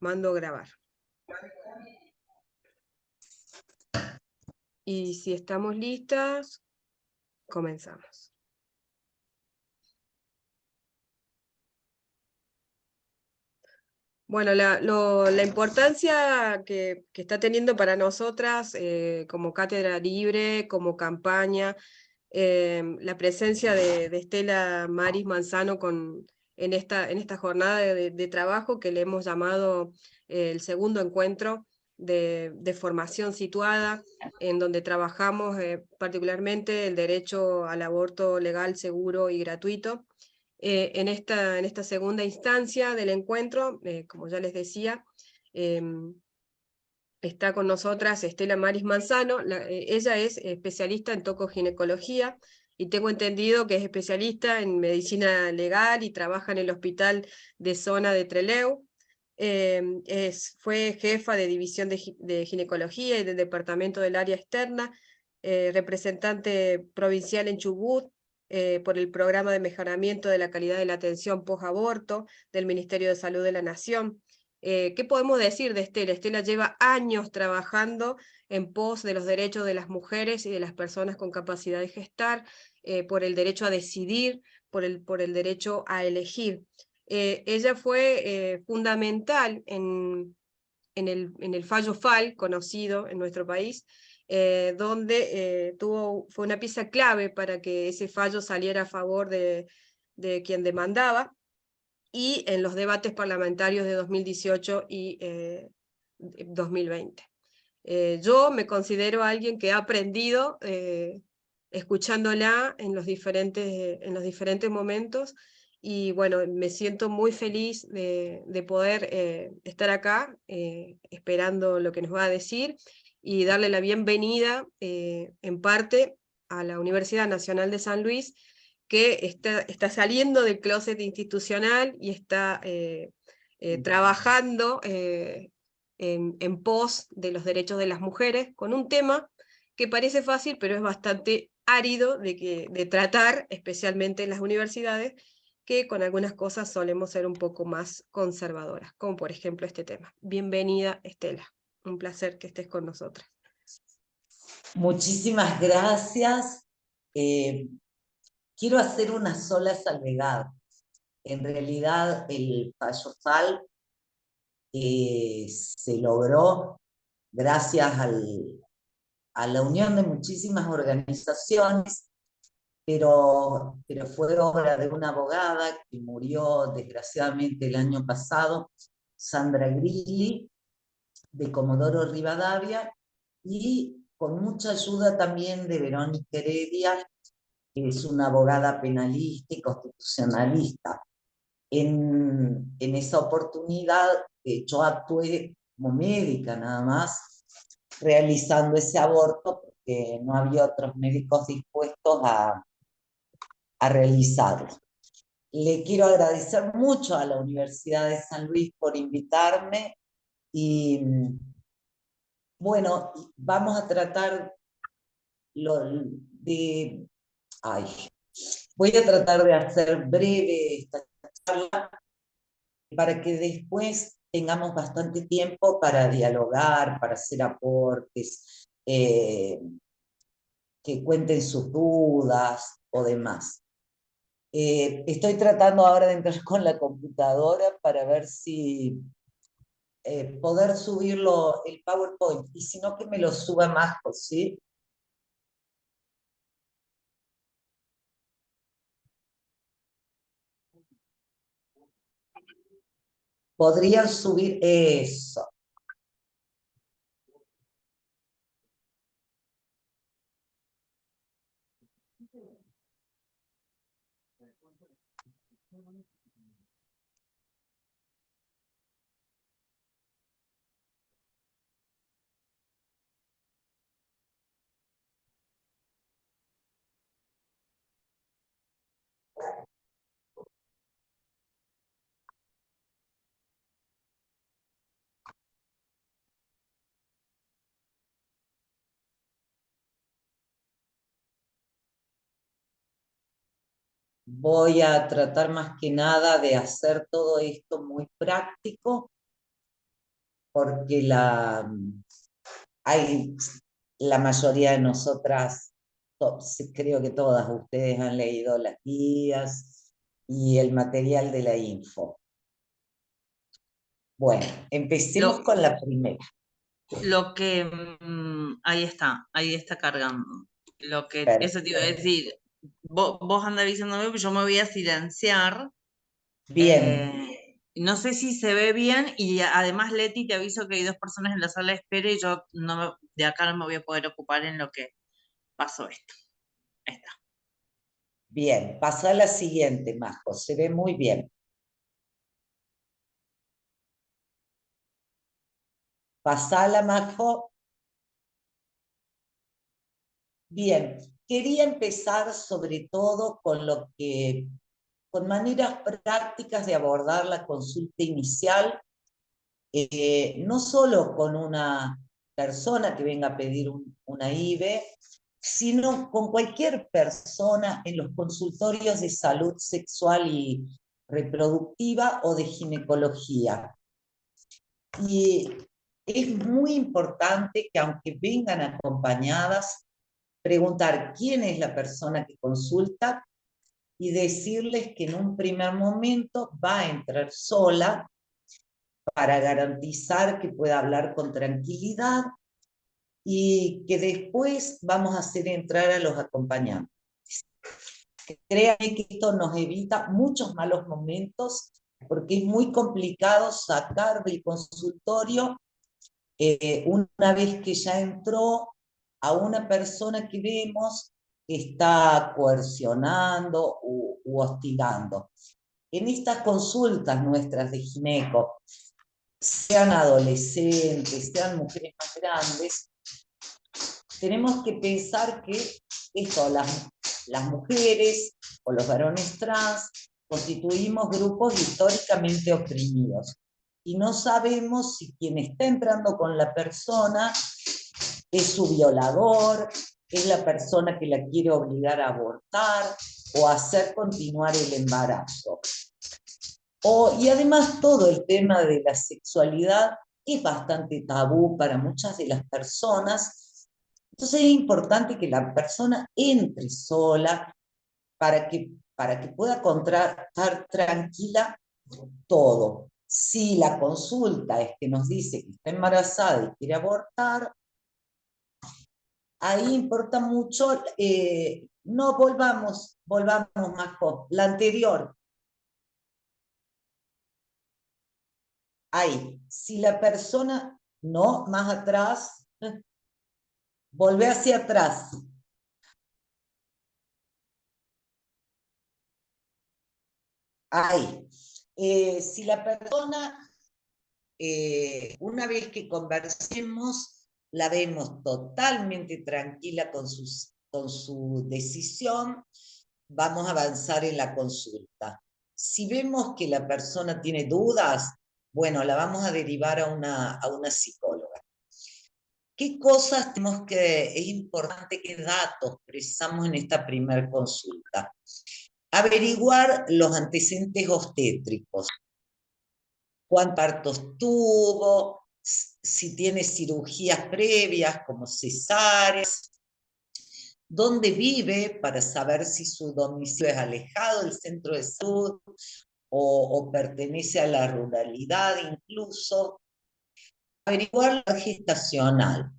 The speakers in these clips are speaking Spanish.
mando grabar. Y si estamos listas, comenzamos. Bueno, la importancia que está teniendo para nosotras como cátedra libre, como campaña, la presencia de Estela Maris Manzano en esta jornada de trabajo que le hemos llamado el segundo encuentro de formación situada, en donde trabajamos particularmente el derecho al aborto legal, seguro y gratuito. En esta segunda instancia del encuentro, como ya les decía, está con nosotras Estela Maris Manzano. Ella es especialista en tocoginecología y tengo entendido que es especialista en medicina legal y trabaja en el hospital de zona de Trelew. Fue jefa de división de ginecología y del departamento del área externa, representante provincial en Chubut, por el programa de mejoramiento de la calidad de la atención post-aborto del Ministerio de Salud de la Nación. ¿Qué podemos decir de Estela? Estela lleva años trabajando en pos de los derechos de las mujeres y de las personas con capacidad de gestar, por el derecho a decidir, por el derecho a elegir. Ella fue fundamental en el fallo FAL, conocido en nuestro país, donde fue una pieza clave para que ese fallo saliera a favor de quien demandaba, y en los debates parlamentarios de 2018 y 2020. Yo me considero alguien que ha aprendido escuchándola en los diferentes momentos, y bueno, me siento muy feliz de poder estar acá esperando lo que nos va a decir y darle la bienvenida en parte a la Universidad Nacional de San Luis, que está saliendo del closet institucional y está trabajando en pos de los derechos de las mujeres, con un tema que parece fácil, pero es bastante árido de tratar, especialmente en las universidades, que con algunas cosas solemos ser un poco más conservadoras, como por ejemplo este tema. Bienvenida, Estela. Un placer que estés con nosotras. Muchísimas gracias. Quiero hacer una sola salvedad. En realidad, el fallo FAL se logró gracias a la unión de muchísimas organizaciones, pero fue obra de una abogada que murió desgraciadamente el año pasado, Sandra Grilli, de Comodoro Rivadavia, y con mucha ayuda también de Verónica Heredia, que es una abogada penalista y constitucionalista. En esa oportunidad yo actué como médica nada más, realizando ese aborto, porque no había otros médicos dispuestos a realizarlo. Le quiero agradecer mucho a la Universidad de San Luis por invitarme y bueno, vamos a tratar de... Ay, voy a tratar de hacer breve esta charla para que después tengamos bastante tiempo para dialogar, para hacer aportes, que cuenten sus dudas o demás. Estoy tratando ahora de entrar con la computadora para ver si poder subirlo el PowerPoint, y si no que me lo suba más, ¿sí? Podrían subir eso. Voy a tratar más que nada de hacer todo esto muy práctico porque la mayoría de nosotras, creo que todas ustedes han leído las guías y el material de la info. Bueno, empecemos con la primera. Lo que ahí está cargando. Eso te iba a decir, vos anda avisándome, yo me voy a silenciar. Bien. No sé si se ve bien, y además, Leti, te aviso que hay 2 personas en la sala de espera y yo de acá no me voy a poder ocupar en lo que pasó esto. Ahí está. Bien, pasa a la siguiente, Majo, se ve muy bien. Pasala, Majo. Bien, quería empezar sobre todo con maneras prácticas de abordar la consulta inicial, no solo con una persona que venga a pedir una IVE, sino con cualquier persona en los consultorios de salud sexual y reproductiva o de ginecología. Y es muy importante que, aunque vengan acompañadas, preguntar quién es la persona que consulta y decirles que en un primer momento va a entrar sola para garantizar que pueda hablar con tranquilidad y que después vamos a hacer entrar a los acompañantes. Créanme que esto nos evita muchos malos momentos, porque es muy complicado sacar del consultorio, una vez que ya entró, a una persona que vemos que está coercionando u hostigando. En estas consultas nuestras de gineco, sean adolescentes, sean mujeres más grandes, tenemos que pensar que las mujeres o los varones trans constituimos grupos históricamente oprimidos y no sabemos si quien está entrando con la persona es su violador, es la persona que la quiere obligar a abortar o hacer continuar el embarazo. Y además todo el tema de la sexualidad es bastante tabú para muchas de las personas. Entonces es importante que la persona entre sola para que pueda estar tranquila todo. Si la consulta es que nos dice que está embarazada y quiere abortar, ahí importa mucho, no volvamos, Majo, la anterior. Ahí, si la persona, no, más atrás, volvé hacia atrás. Ahí. Si la persona, una vez que conversemos, la vemos totalmente tranquila con su decisión, vamos a avanzar en la consulta. Si vemos que la persona tiene dudas, bueno, la vamos a derivar a una psicóloga. ¿Qué cosas es importante, qué datos precisamos en esta primera consulta? Averiguar los antecedentes obstétricos. ¿Cuántos partos tuvo? Si tiene cirugías previas como cesáreas. ¿Dónde vive? Para saber si su domicilio es alejado del centro de salud o pertenece a la ruralidad incluso. Averiguar la gestacional.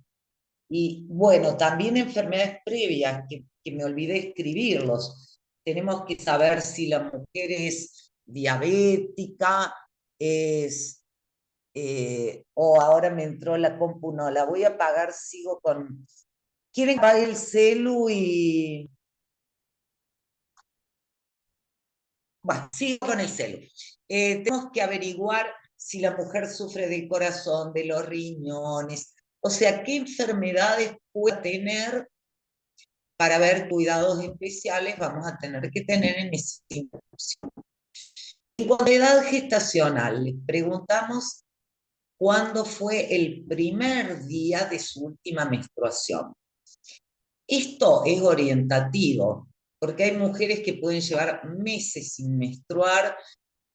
Y bueno, también enfermedades previas, que me olvidé escribirlos. Tenemos que saber si la mujer es diabética, o ahora me entró la compu, no, la voy a apagar, sigo con... ¿Quieren que apague el celu y...? Bueno, sigo con el celu. Tenemos que averiguar si la mujer sufre del corazón, de los riñones, o sea, qué enfermedades puede tener. Para ver cuidados especiales vamos a tener que tener en ese tiempo. En cuanto a edad gestacional, les preguntamos cuándo fue el primer día de su última menstruación. Esto es orientativo, porque hay mujeres que pueden llevar meses sin menstruar,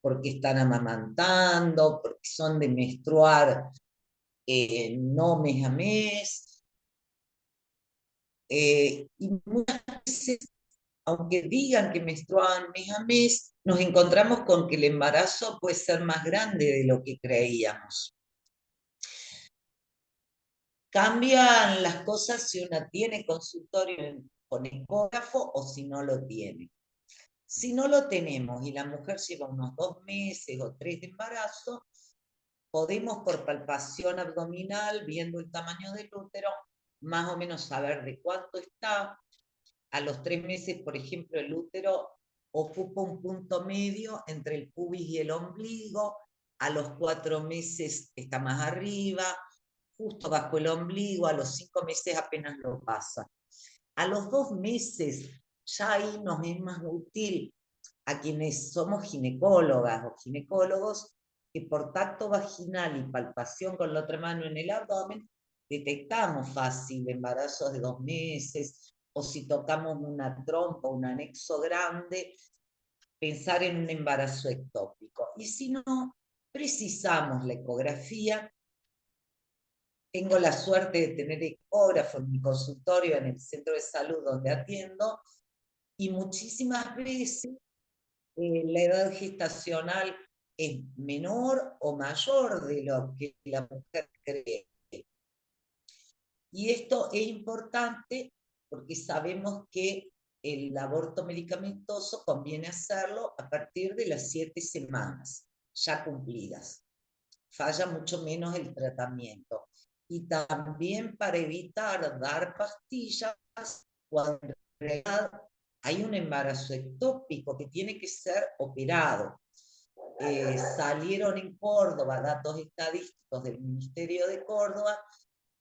porque están amamantando, porque son de menstruar no mes a mes, y muchas veces, aunque digan que menstruaban mes a mes, nos encontramos con que el embarazo puede ser más grande de lo que creíamos. Cambian las cosas si una tiene consultorio con ecógrafo o si no lo tiene. Si no lo tenemos y la mujer lleva unos 2 meses o 3 de embarazo, podemos por palpación abdominal, viendo el tamaño del útero, más o menos saber de cuánto está. A los 3 meses, por ejemplo, el útero ocupa un punto medio entre el pubis y el ombligo. A los 4 meses está más arriba, justo bajo el ombligo. A los 5 meses apenas lo pasa. A los 2 meses ya ahí nos es más útil a quienes somos ginecólogas o ginecólogos, que por tacto vaginal y palpación con la otra mano en el abdomen, detectamos fácil embarazos de 2 meses, o si tocamos una trompa, un anexo grande, pensar en un embarazo ectópico. Y si no, precisamos la ecografía. Tengo la suerte de tener ecógrafo en mi consultorio, en el centro de salud donde atiendo, y muchísimas veces la edad gestacional es menor o mayor de lo que la mujer cree. Y esto es importante porque sabemos que el aborto medicamentoso conviene hacerlo a partir de las 7 semanas ya cumplidas. Falla mucho menos el tratamiento. Y también para evitar dar pastillas cuando en realidad hay un embarazo ectópico que tiene que ser operado. Salieron en Córdoba datos estadísticos del Ministerio de Córdoba,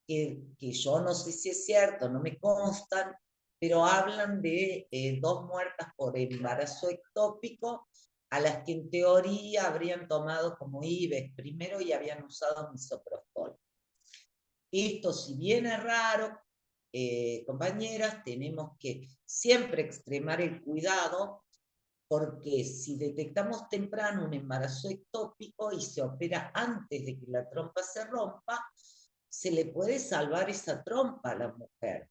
que yo no sé si es cierto, no me constan, pero hablan de 2 muertas por embarazo ectópico, a las que en teoría habrían tomado como IVEX primero y habían usado misoprostol. Esto, si bien es raro, compañeras, tenemos que siempre extremar el cuidado, porque si detectamos temprano un embarazo ectópico y se opera antes de que la trompa se rompa, se le puede salvar esa trompa a la mujer.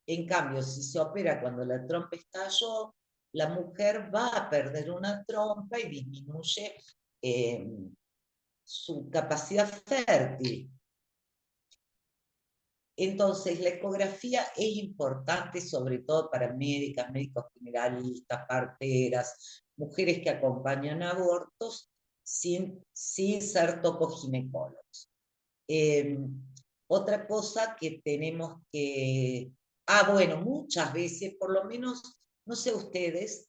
En cambio, si se opera cuando la trompa estalló, la mujer va a perder una trompa y disminuye su capacidad fértil. Entonces, la ecografía es importante, sobre todo para médicas, médicos generalistas, parteras, mujeres que acompañan abortos, sin ser tocoginecólogos. Otra cosa que tenemos que... bueno, muchas veces, por lo menos, no sé ustedes,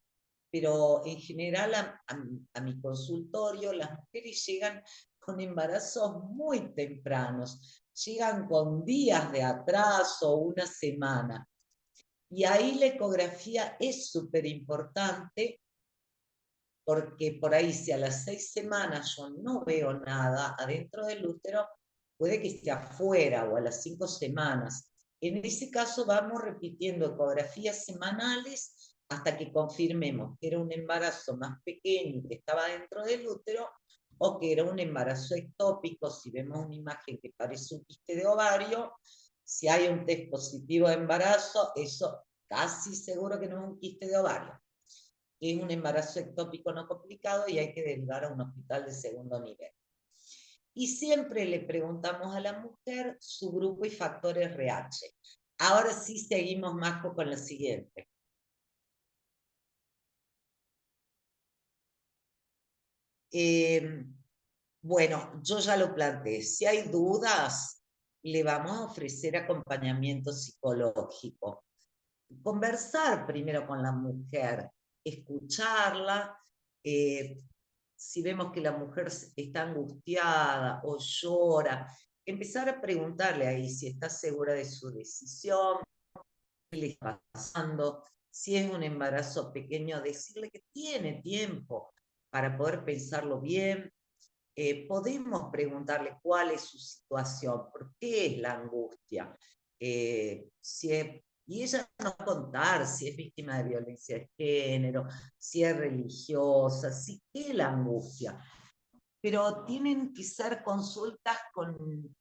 pero en general a mi consultorio las mujeres llegan con embarazos muy tempranos, llegan con días de atraso, una semana. Y ahí la ecografía es súper importante, porque por ahí si a las 6 semanas yo no veo nada adentro del útero, puede que esté afuera, o a las 5 semanas. En ese caso vamos repitiendo ecografías semanales hasta que confirmemos que era un embarazo más pequeño que estaba dentro del útero, o que era un embarazo ectópico. Si vemos una imagen que parece un quiste de ovario, si hay un test positivo de embarazo, eso casi seguro que no es un quiste de ovario. Es un embarazo ectópico no complicado y hay que derivar a un hospital de segundo nivel. Y siempre le preguntamos a la mujer su grupo y factores RH. Ahora sí seguimos, Masco, con la siguiente. Bueno, yo ya lo planteé. Si hay dudas, le vamos a ofrecer acompañamiento psicológico. Conversar primero con la mujer, escucharla. Si vemos que la mujer está angustiada o llora, empezar a preguntarle ahí si está segura de su decisión, qué le está pasando, si es un embarazo pequeño, decirle que tiene tiempo para poder pensarlo bien. Podemos preguntarle cuál es su situación, por qué es la angustia, y ella nos va a contar si es víctima de violencia de género, si es religiosa, si qué es la angustia. Pero tienen que ser consultas con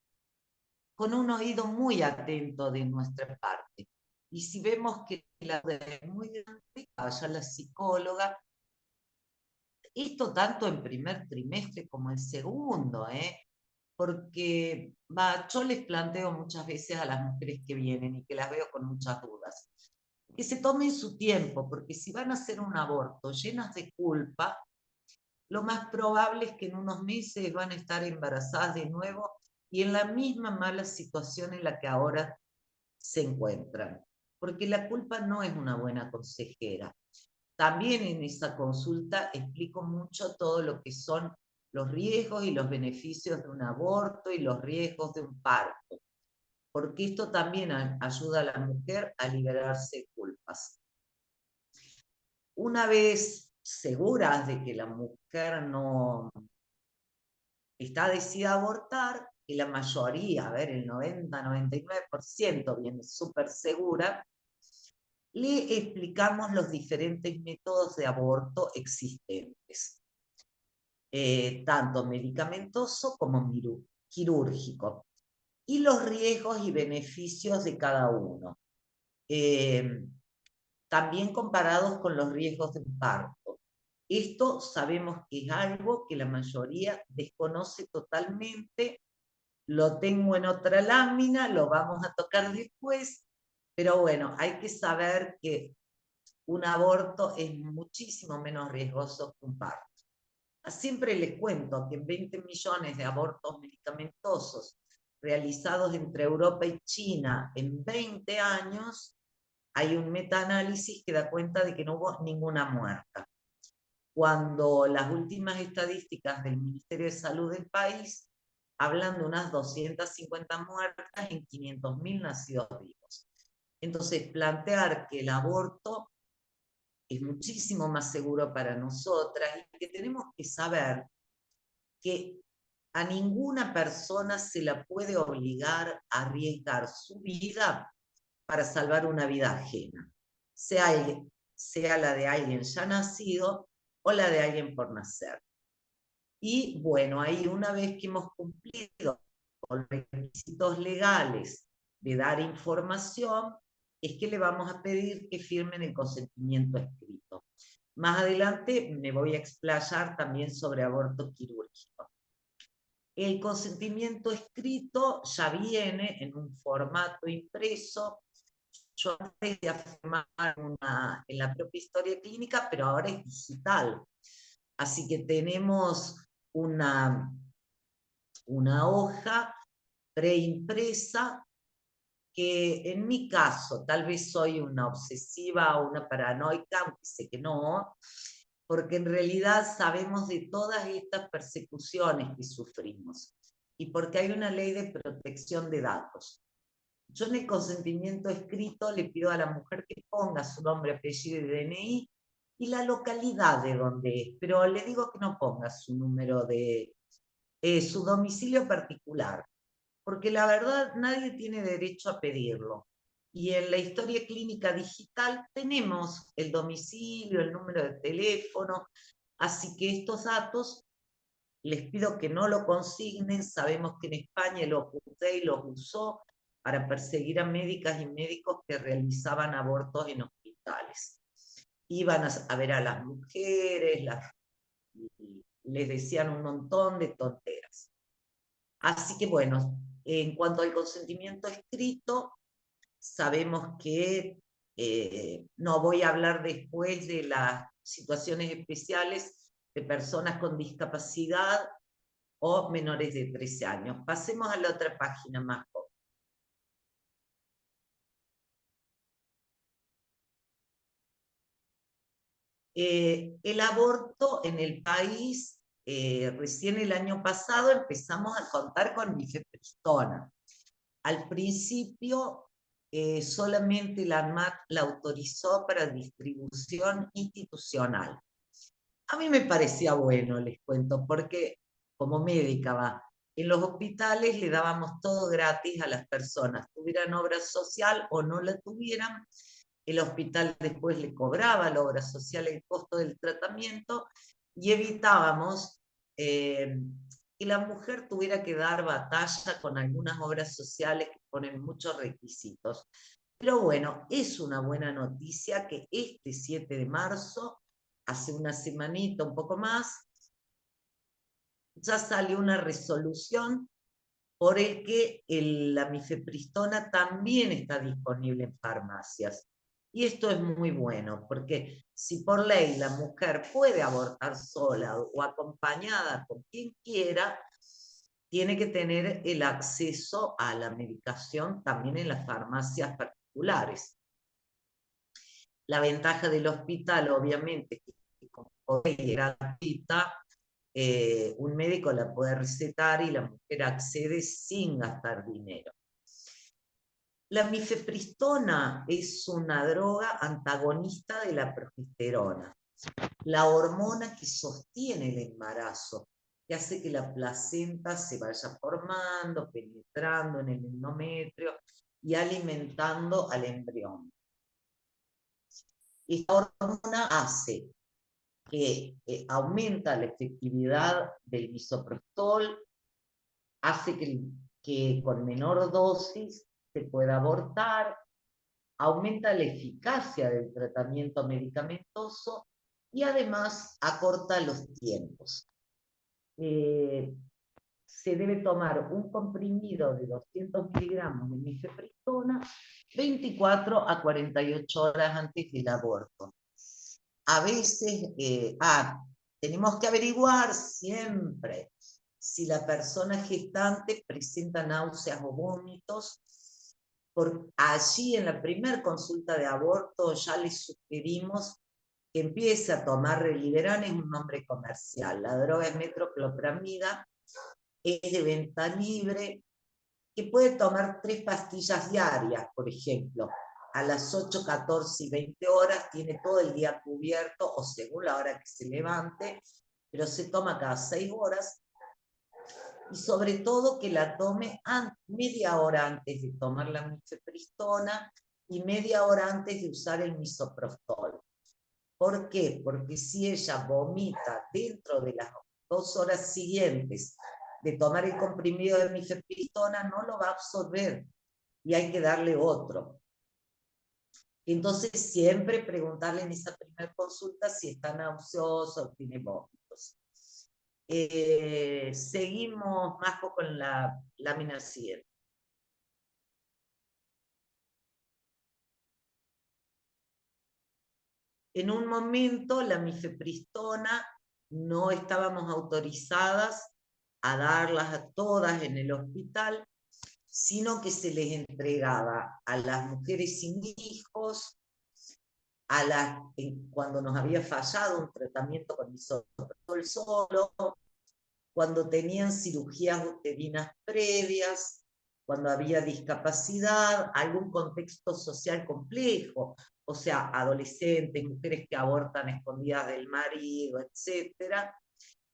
con un oído muy atento de nuestra parte. Y si vemos que la duda es muy grande, vaya a la psicóloga. Esto tanto en primer trimestre como en segundo, porque yo les planteo muchas veces a las mujeres que vienen y que las veo con muchas dudas, que se tomen su tiempo, porque si van a hacer un aborto llenas de culpa, lo más probable es que en unos meses van a estar embarazadas de nuevo y en la misma mala situación en la que ahora se encuentran, porque la culpa no es una buena consejera. También en esa consulta explico mucho todo lo que son los riesgos y los beneficios de un aborto y los riesgos de un parto, porque esto también ayuda a la mujer a liberarse de culpas. Una vez seguras de que la mujer no está decidida a abortar, que la mayoría, a ver, el 90-99% viene súper segura, le explicamos los diferentes métodos de aborto existentes, tanto medicamentoso como quirúrgico, y los riesgos y beneficios de cada uno, también comparados con los riesgos de un parto. Esto sabemos que es algo que la mayoría desconoce totalmente. Lo tengo en otra lámina, lo vamos a tocar después, pero bueno, hay que saber que un aborto es muchísimo menos riesgoso que un parto. Siempre les cuento que en 20 millones de abortos medicamentosos realizados entre Europa y China en 20 años, hay un metaanálisis que da cuenta de que no hubo ninguna muerta. Cuando las últimas estadísticas del Ministerio de Salud del país hablan de unas 250 muertas en 500.000 nacidos vivos. Entonces, plantear que el aborto es muchísimo más seguro para nosotras y que tenemos que saber que a ninguna persona se la puede obligar a arriesgar su vida para salvar una vida ajena, sea la de alguien ya nacido o la de alguien por nacer. Y bueno, ahí una vez que hemos cumplido con los requisitos legales de dar información, es que le vamos a pedir que firmen el consentimiento escrito. Más adelante me voy a explayar también sobre aborto quirúrgico. El consentimiento escrito ya viene en un formato impreso. Yo antes de afirmar en la propia historia clínica, pero ahora es digital. Así que tenemos una hoja preimpresa que en mi caso, tal vez soy una obsesiva o una paranoica, aunque sé que no, porque en realidad sabemos de todas estas persecuciones que sufrimos y porque hay una ley de protección de datos. Yo en el consentimiento escrito le pido a la mujer que ponga su nombre, apellido y DNI y la localidad de donde es, pero le digo que no ponga su número de su domicilio particular, porque la verdad nadie tiene derecho a pedirlo. Y en la historia clínica digital tenemos el domicilio, el número de teléfono, así que estos datos les pido que no lo consignen. Sabemos que en España el Opus Dei los usó para perseguir a médicas y médicos que realizaban abortos en hospitales. Iban a ver a las mujeres, les decían un montón de tonteras. Así que bueno, en cuanto al consentimiento escrito, sabemos que no voy a hablar después de las situaciones especiales de personas con discapacidad o menores de 13 años. Pasemos a la otra página más joven. El aborto en el país, recién el año pasado empezamos a contar con mifepristona. Al principio solamente la ANMAT la autorizó para distribución institucional. A mí me parecía bueno, les cuento, porque como médica en los hospitales le dábamos todo gratis a las personas, tuvieran obra social o no la tuvieran. El hospital después le cobraba a la obra social el costo del tratamiento y evitábamos que la mujer tuviera que dar batalla con algunas obras sociales que ponen muchos requisitos. Pero bueno, es una buena noticia que este 7 de marzo, hace una semanita, un poco más, ya salió una resolución por el que la mifepristona también está disponible en farmacias. Y esto es muy bueno, porque si por ley la mujer puede abortar sola o acompañada con quien quiera, tiene que tener el acceso a la medicación también en las farmacias particulares. La ventaja del hospital, obviamente, que como es gratuita, un médico la puede recetar y la mujer accede sin gastar dinero. La mifepristona es una droga antagonista de la progesterona, la hormona que sostiene el embarazo, que hace que la placenta se vaya formando, penetrando en el endometrio y alimentando al embrión. Esta hormona hace que aumenta la efectividad del misoprostol, hace que con menor dosis se pueda abortar, aumenta la eficacia del tratamiento medicamentoso y además acorta los tiempos. Se debe tomar un comprimido de 200 miligramos de mifepristona 24 a 48 horas antes del aborto. A veces, tenemos que averiguar siempre si la persona gestante presenta náuseas o vómitos. Allí en la primera consulta de aborto ya le sugerimos que empiece a tomar Reliberan, es un nombre comercial. La droga es metoclopramida, es de venta libre, que puede tomar 3 pastillas diarias, por ejemplo. A las 8, 14 y 20 horas tiene todo el día cubierto, o según la hora que se levante, pero se toma cada 6 horas. Y sobre todo que la tome media hora antes de tomar la mifepristona y media hora antes de usar el misoprostol. ¿Por qué? Porque si ella vomita dentro de las 2 horas siguientes de tomar el comprimido de mifepristona, no lo va a absorber y hay que darle otro. Entonces siempre preguntarle en esa primera consulta si está nauseoso o tiene vómitos. Seguimos, Majo, con la lámina siguiente. En un momento la mifepristona no estábamos autorizadas a darlas a todas en el hospital, sino que se les entregaba a las mujeres sin hijos, cuando nos había fallado un tratamiento con misoprostol solo, cuando tenían cirugías uterinas previas, cuando había discapacidad, algún contexto social complejo, o sea, adolescentes, mujeres que abortan escondidas del marido, etc.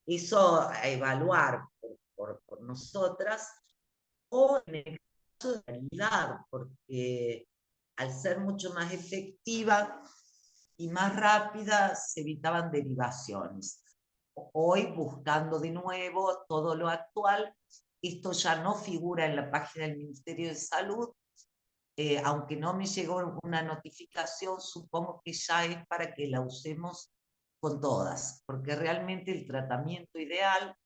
Eso a evaluar por nosotras, o en el caso de calidad, porque al ser mucho más efectiva y más rápida, se evitaban derivaciones. Hoy, buscando de nuevo todo lo actual, esto ya no figura en la página del Ministerio de Salud, aunque no me llegó una notificación, supongo que ya es para que la usemos con todas, porque realmente el tratamiento ideal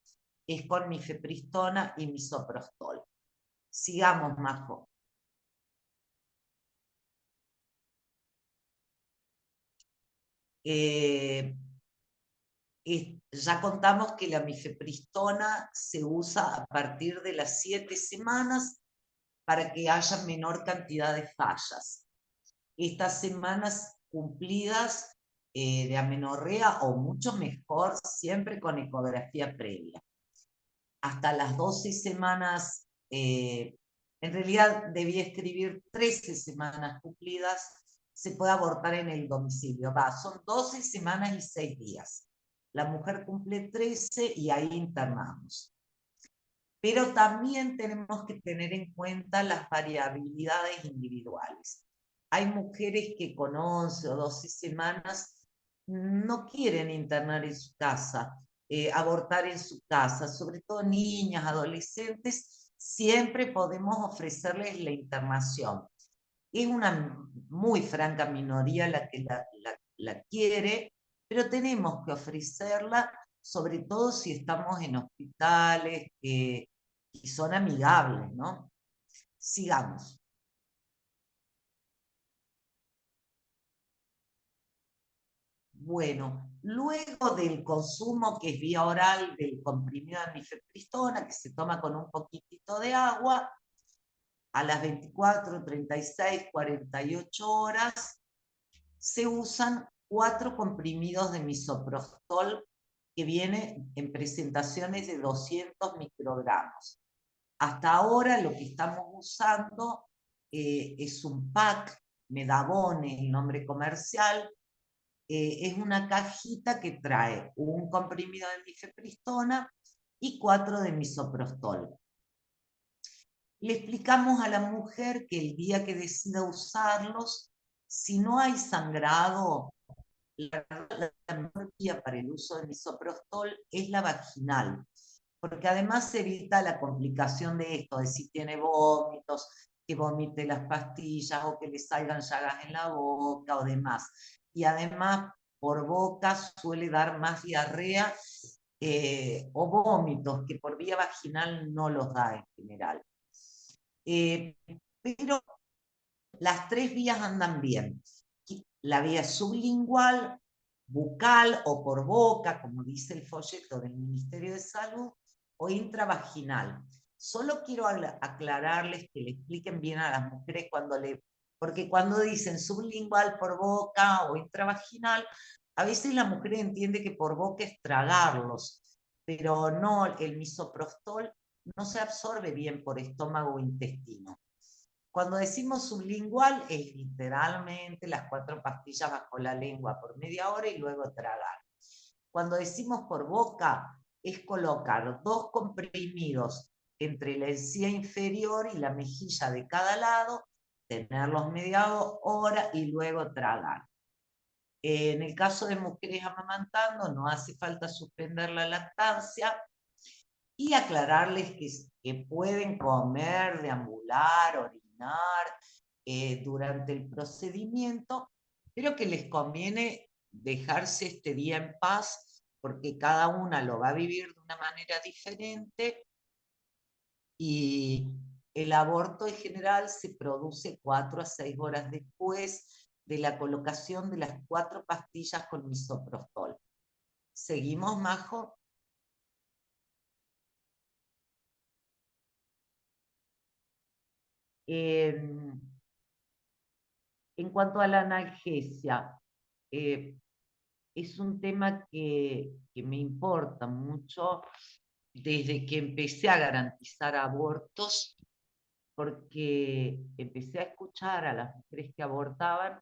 es con mifepristona y misoprostol. Sigamos, Majo. Ya contamos que la mifepristona se usa a partir de las 7 semanas para que haya menor cantidad de fallas. Estas semanas cumplidas de amenorrea, o mucho mejor, siempre con ecografía previa. Hasta las 12 semanas, en realidad debía escribir 13 semanas cumplidas, se puede abortar en el domicilio. Son 12 semanas y 6 días. La mujer cumple 13 y ahí internamos. Pero también tenemos que tener en cuenta las variabilidades individuales. Hay mujeres que con 11 o 12 semanas no quieren internar en su casa, abortar en su casa, sobre todo niñas, adolescentes, siempre podemos ofrecerles la internación. Es una muy franca minoría la que la quiere, pero tenemos que ofrecerla, sobre todo si estamos en hospitales que son amigables, ¿no? Sigamos. Bueno, luego del consumo que es vía oral del comprimido de mifepristona, que se toma con un poquitito de agua, a las 24, 36, 48 horas, se usan 4 comprimidos de misoprostol que vienen en presentaciones de 200 microgramos. Hasta ahora lo que estamos usando es un pack, Medabone, el nombre comercial. Es una cajita que trae un comprimido de mifepristona y 4 de misoprostol. Le explicamos a la mujer que el día que decida usarlos, si no hay sangrado, la mejor vía para el uso de misoprostol es la vaginal, porque además se evita la complicación de esto, de si tiene vómitos, que vomite las pastillas o que le salgan llagas en la boca o demás. Y además, por boca suele dar más diarrea o vómitos, que por vía vaginal no los da en general. Pero las 3 vías andan bien. La vía sublingual, bucal o por boca, como dice el folleto del Ministerio de Salud, o intravaginal. Solo quiero aclararles que le expliquen bien a las mujeres porque cuando dicen sublingual por boca o intravaginal, a veces la mujer entiende que por boca es tragarlos, pero no, el misoprostol no se absorbe bien por estómago o intestino. Cuando decimos sublingual es literalmente las 4 pastillas bajo la lengua por media hora y luego tragar. Cuando decimos por boca es colocar 2 comprimidos entre la encía inferior y la mejilla de cada lado, tenerlos media hora y luego tragar. En el caso de mujeres amamantando no hace falta suspender la lactancia, y aclararles que pueden comer, deambular, orinar durante el procedimiento, pero que les conviene dejarse este día en paz, porque cada una lo va a vivir de una manera diferente, y el aborto en general se produce 4 a 6 horas después de la colocación de las 4 pastillas con misoprostol. ¿Seguimos, Majo? En cuanto a la analgesia, es un tema que me importa mucho desde que empecé a garantizar abortos, porque empecé a escuchar a las mujeres que abortaban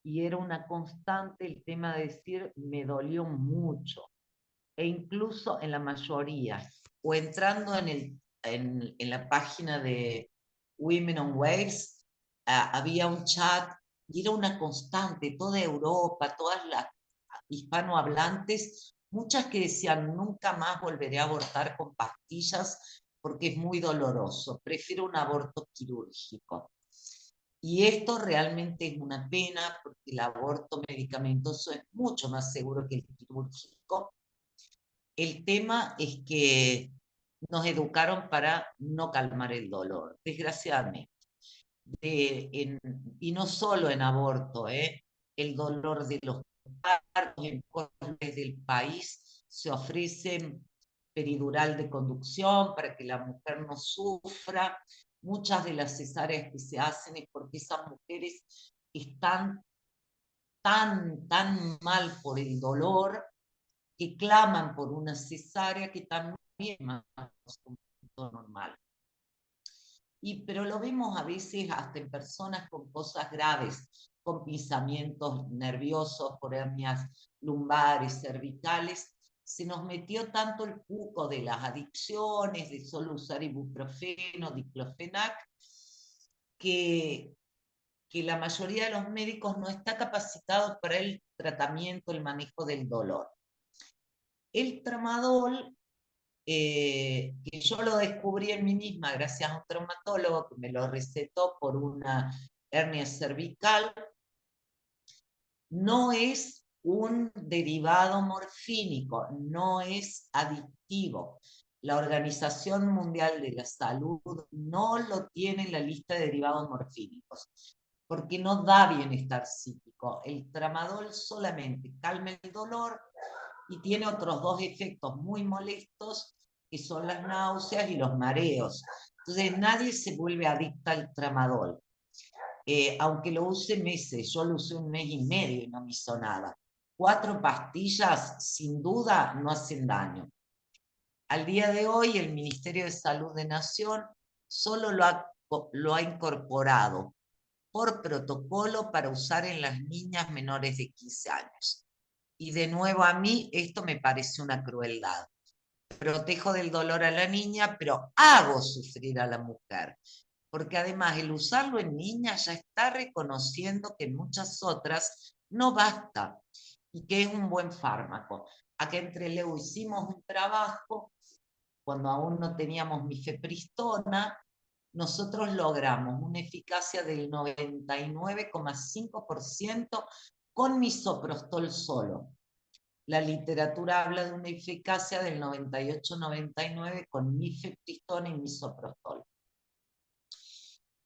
y era una constante el tema de decir, me dolió mucho, e incluso en la mayoría, o entrando en la página de Women on Waves, había un chat y era una constante, toda Europa, todas las hispanohablantes, muchas que decían, nunca más volveré a abortar con pastillas porque es muy doloroso, prefiero un aborto quirúrgico. Y esto realmente es una pena porque el aborto medicamentoso es mucho más seguro que el quirúrgico. El tema es que nos educaron para no calmar el dolor, desgraciadamente. Y no solo en aborto, el dolor de los partos en cortes del país se ofrecen peridural de conducción para que la mujer no sufra. Muchas de las cesáreas que se hacen es porque esas mujeres están tan mal por el dolor que claman por una cesárea que también es más normal. Pero lo vemos a veces hasta en personas con cosas graves, con pinzamientos nerviosos, por hernias lumbares, cervicales. Se nos metió tanto el cuco de las adicciones, de solo usar ibuprofeno, diclofenac, que la mayoría de los médicos no está capacitado para el tratamiento, el manejo del dolor. El tramadol, que yo lo descubrí en mí misma gracias a un traumatólogo que me lo recetó por una hernia cervical, no es un derivado morfínico, no es adictivo. La Organización Mundial de la Salud no lo tiene en la lista de derivados morfínicos, porque no da bienestar psíquico. El tramadol solamente calma el dolor y tiene otros dos efectos muy molestos, que son las náuseas y los mareos. Entonces nadie se vuelve adicta al tramadol. Aunque lo use meses, yo lo usé un mes y medio y no me hizo nada. 4 pastillas, sin duda, no hacen daño. Al día de hoy, el Ministerio de Salud de Nación solo lo ha incorporado por protocolo para usar en las niñas menores de 15 años. Y de nuevo, a mí esto me parece una crueldad. Protejo del dolor a la niña, pero hago sufrir a la mujer. Porque además el usarlo en niñas ya está reconociendo que en muchas otras no basta y que es un buen fármaco. Acá entre Leo hicimos un trabajo, cuando aún no teníamos mifepristona, nosotros logramos una eficacia del 99,5% con misoprostol solo. La literatura habla de una eficacia del 98-99% con mifepristona y misoprostol.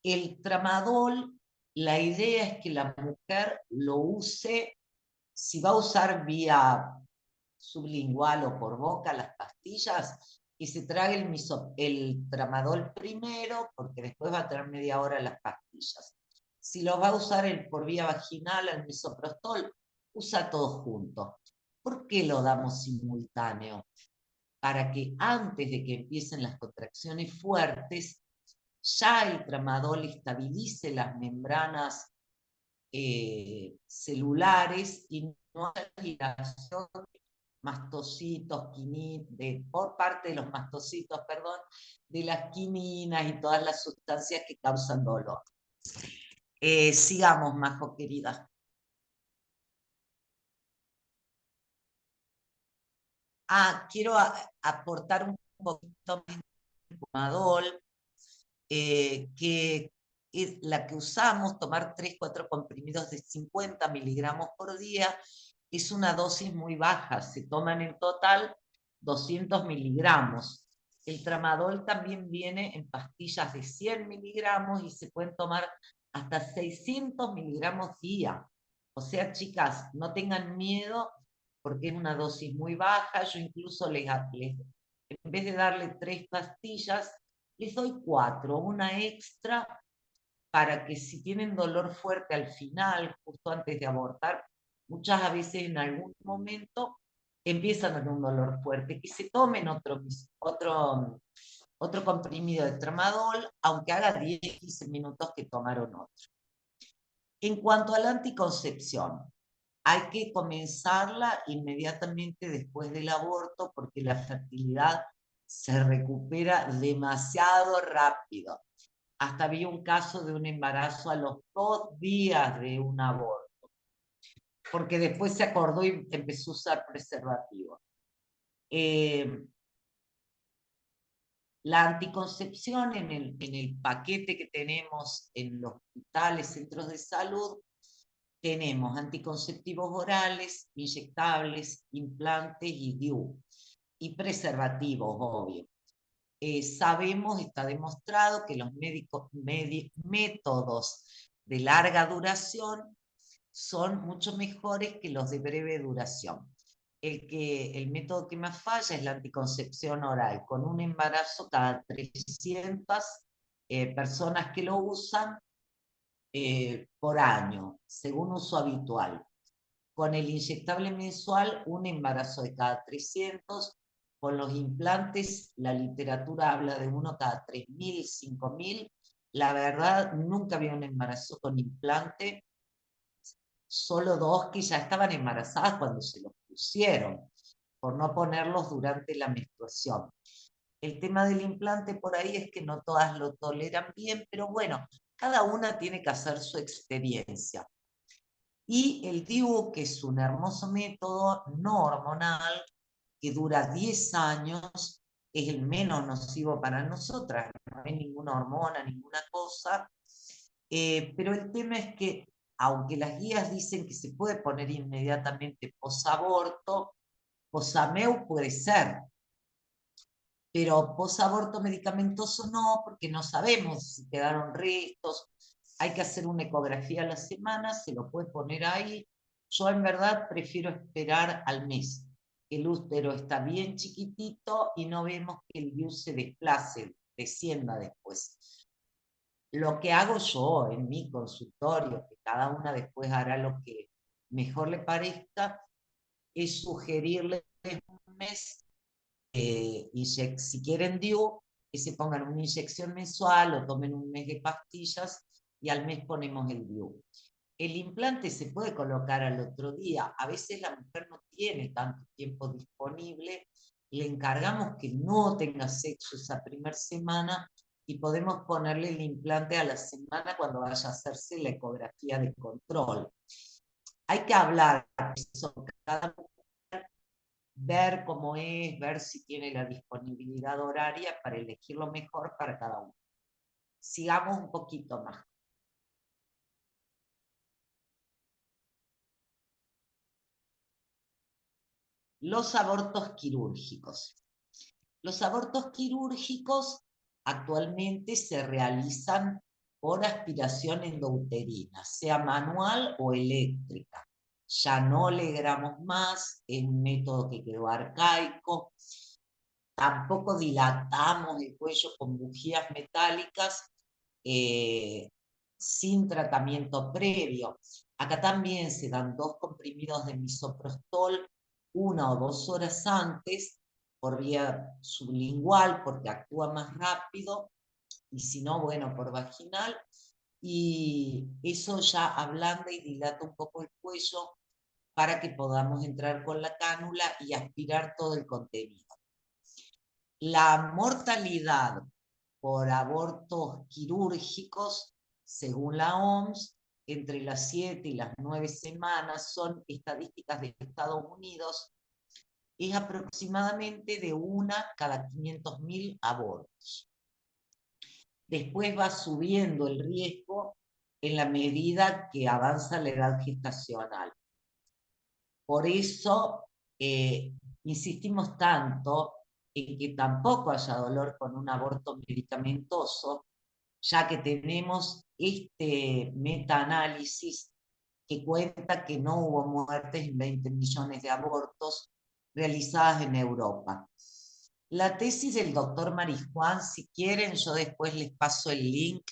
El tramadol, la idea es que la mujer lo use, si va a usar vía sublingual o por boca las pastillas, que se trague el tramadol primero, porque después va a tener media hora las pastillas. Si lo va a usar por vía vaginal, el misoprostol, usa todo junto. ¿Por qué lo damos simultáneo? Para que antes de que empiecen las contracciones fuertes, ya el tramadol estabilice las membranas celulares y no haya liberación de mastocitos, por parte de los mastocitos, perdón, de las quininas y todas las sustancias que causan dolor. Sigamos, Majo, querida. Quiero aportar un poquito más de tramadol, que es la que usamos, tomar 3-4 comprimidos de 50 miligramos por día, es una dosis muy baja, se toman en total 200 miligramos. El tramadol también viene en pastillas de 100 miligramos y se pueden tomar hasta 600 miligramos día. O sea, chicas, no tengan miedo porque es una dosis muy baja. Yo incluso en vez de darle 3 pastillas, les doy 4, una extra, para que si tienen dolor fuerte al final, justo antes de abortar, muchas veces en algún momento empiezan a tener un dolor fuerte, que se tomen otro comprimido de tramadol, aunque haga 10-15 minutos que tomaron otro. En cuanto a la anticoncepción, hay que comenzarla inmediatamente después del aborto porque la fertilidad se recupera demasiado rápido. Hasta había un caso de un embarazo a los 2 días de un aborto, porque después se acordó y empezó a usar preservativo. La anticoncepción en el paquete que tenemos en los hospitales, centros de salud, tenemos anticonceptivos orales, inyectables, implantes y DIU, y preservativos, obvio. Sabemos, está demostrado que los métodos de larga duración son mucho mejores que los de breve duración. El método que más falla es la anticoncepción oral, con un embarazo cada 300 personas que lo usan por año, según uso habitual. Con el inyectable mensual, un embarazo de cada 300. Con los implantes, la literatura habla de uno cada 3.000, 5.000. La verdad, nunca había un embarazo con implante. Solo 2 que ya estaban embarazadas cuando se los pusieron, por no ponerlos durante la menstruación. El tema del implante por ahí es que no todas lo toleran bien, pero bueno, cada una tiene que hacer su experiencia. Y el DIU, que es un hermoso método no hormonal, que dura 10 años, es el menos nocivo para nosotras, no hay ninguna hormona, ninguna cosa, pero el tema es que, aunque las guías dicen que se puede poner inmediatamente posaborto, posameu puede ser, pero posaborto medicamentoso no, porque no sabemos si quedaron restos, hay que hacer una ecografía a la semana, se lo puede poner ahí. Yo en verdad prefiero esperar al mes. El útero está bien chiquitito y no vemos que el DIU se desplace, descienda después. Lo que hago yo en mi consultorio, que cada una después hará lo que mejor le parezca, es sugerirles un mes, si quieren DIU, que se pongan una inyección mensual o tomen un mes de pastillas y al mes ponemos el DIU. El implante se puede colocar al otro día. A veces la mujer no tiene tanto tiempo disponible, le encargamos que no tenga sexo esa primera semana y podemos ponerle el implante a la semana cuando vaya a hacerse la ecografía de control. Hay que hablar con cada mujer, ver cómo es, ver si tiene la disponibilidad horaria para elegir lo mejor para cada uno. Sigamos un poquito más. Los abortos quirúrgicos. Los abortos quirúrgicos actualmente se realizan por aspiración endouterina, sea manual o eléctrica. Ya no legramos más, es un método que quedó arcaico. Tampoco dilatamos el cuello con bujías metálicas sin tratamiento previo. Acá también se dan 2 comprimidos de misoprostol 1 o 2 horas antes por vía sublingual porque actúa más rápido, y si no, bueno, por vaginal, y eso ya ablanda y dilata un poco el cuello para que podamos entrar con la cánula y aspirar todo el contenido. La mortalidad por abortos quirúrgicos, según la OMS, entre las 7 y las 9 semanas, son estadísticas de Estados Unidos, es aproximadamente de 1 cada 500.000 abortos. Después va subiendo el riesgo en la medida que avanza la edad gestacional. Por eso insistimos tanto en que tampoco haya dolor con un aborto medicamentoso, ya que tenemos este metaanálisis que cuenta que no hubo muertes en 20 millones de abortos realizadas en Europa. La tesis del doctor Marijuán, si quieren, yo después les paso el link.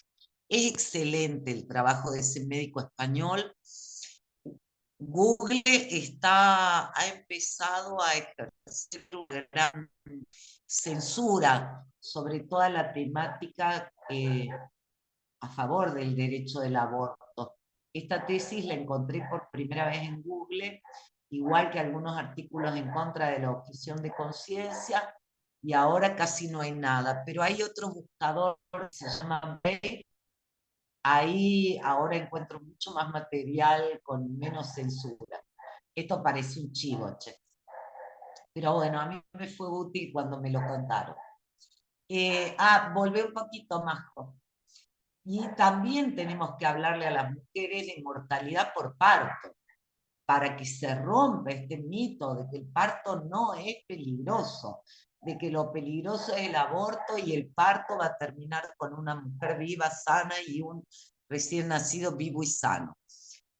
Es excelente el trabajo de ese médico español. Google ha empezado a ejercer una gran censura sobre toda la temática a favor del derecho del aborto. Esta tesis la encontré por primera vez en Google, igual que algunos artículos en contra de la objeción de conciencia, y ahora casi no hay nada. Pero hay otros buscadores que se llaman Bay. Ahí ahora encuentro mucho más material con menos censura. Esto parece un chivo, che. Pero bueno, a mí me fue útil cuando me lo contaron. Volvé un poquito más. Y también tenemos que hablarle a las mujeres de mortalidad por parto, para que se rompa este mito de que el parto no es peligroso, de que lo peligroso es el aborto y el parto va a terminar con una mujer viva, sana y un recién nacido vivo y sano.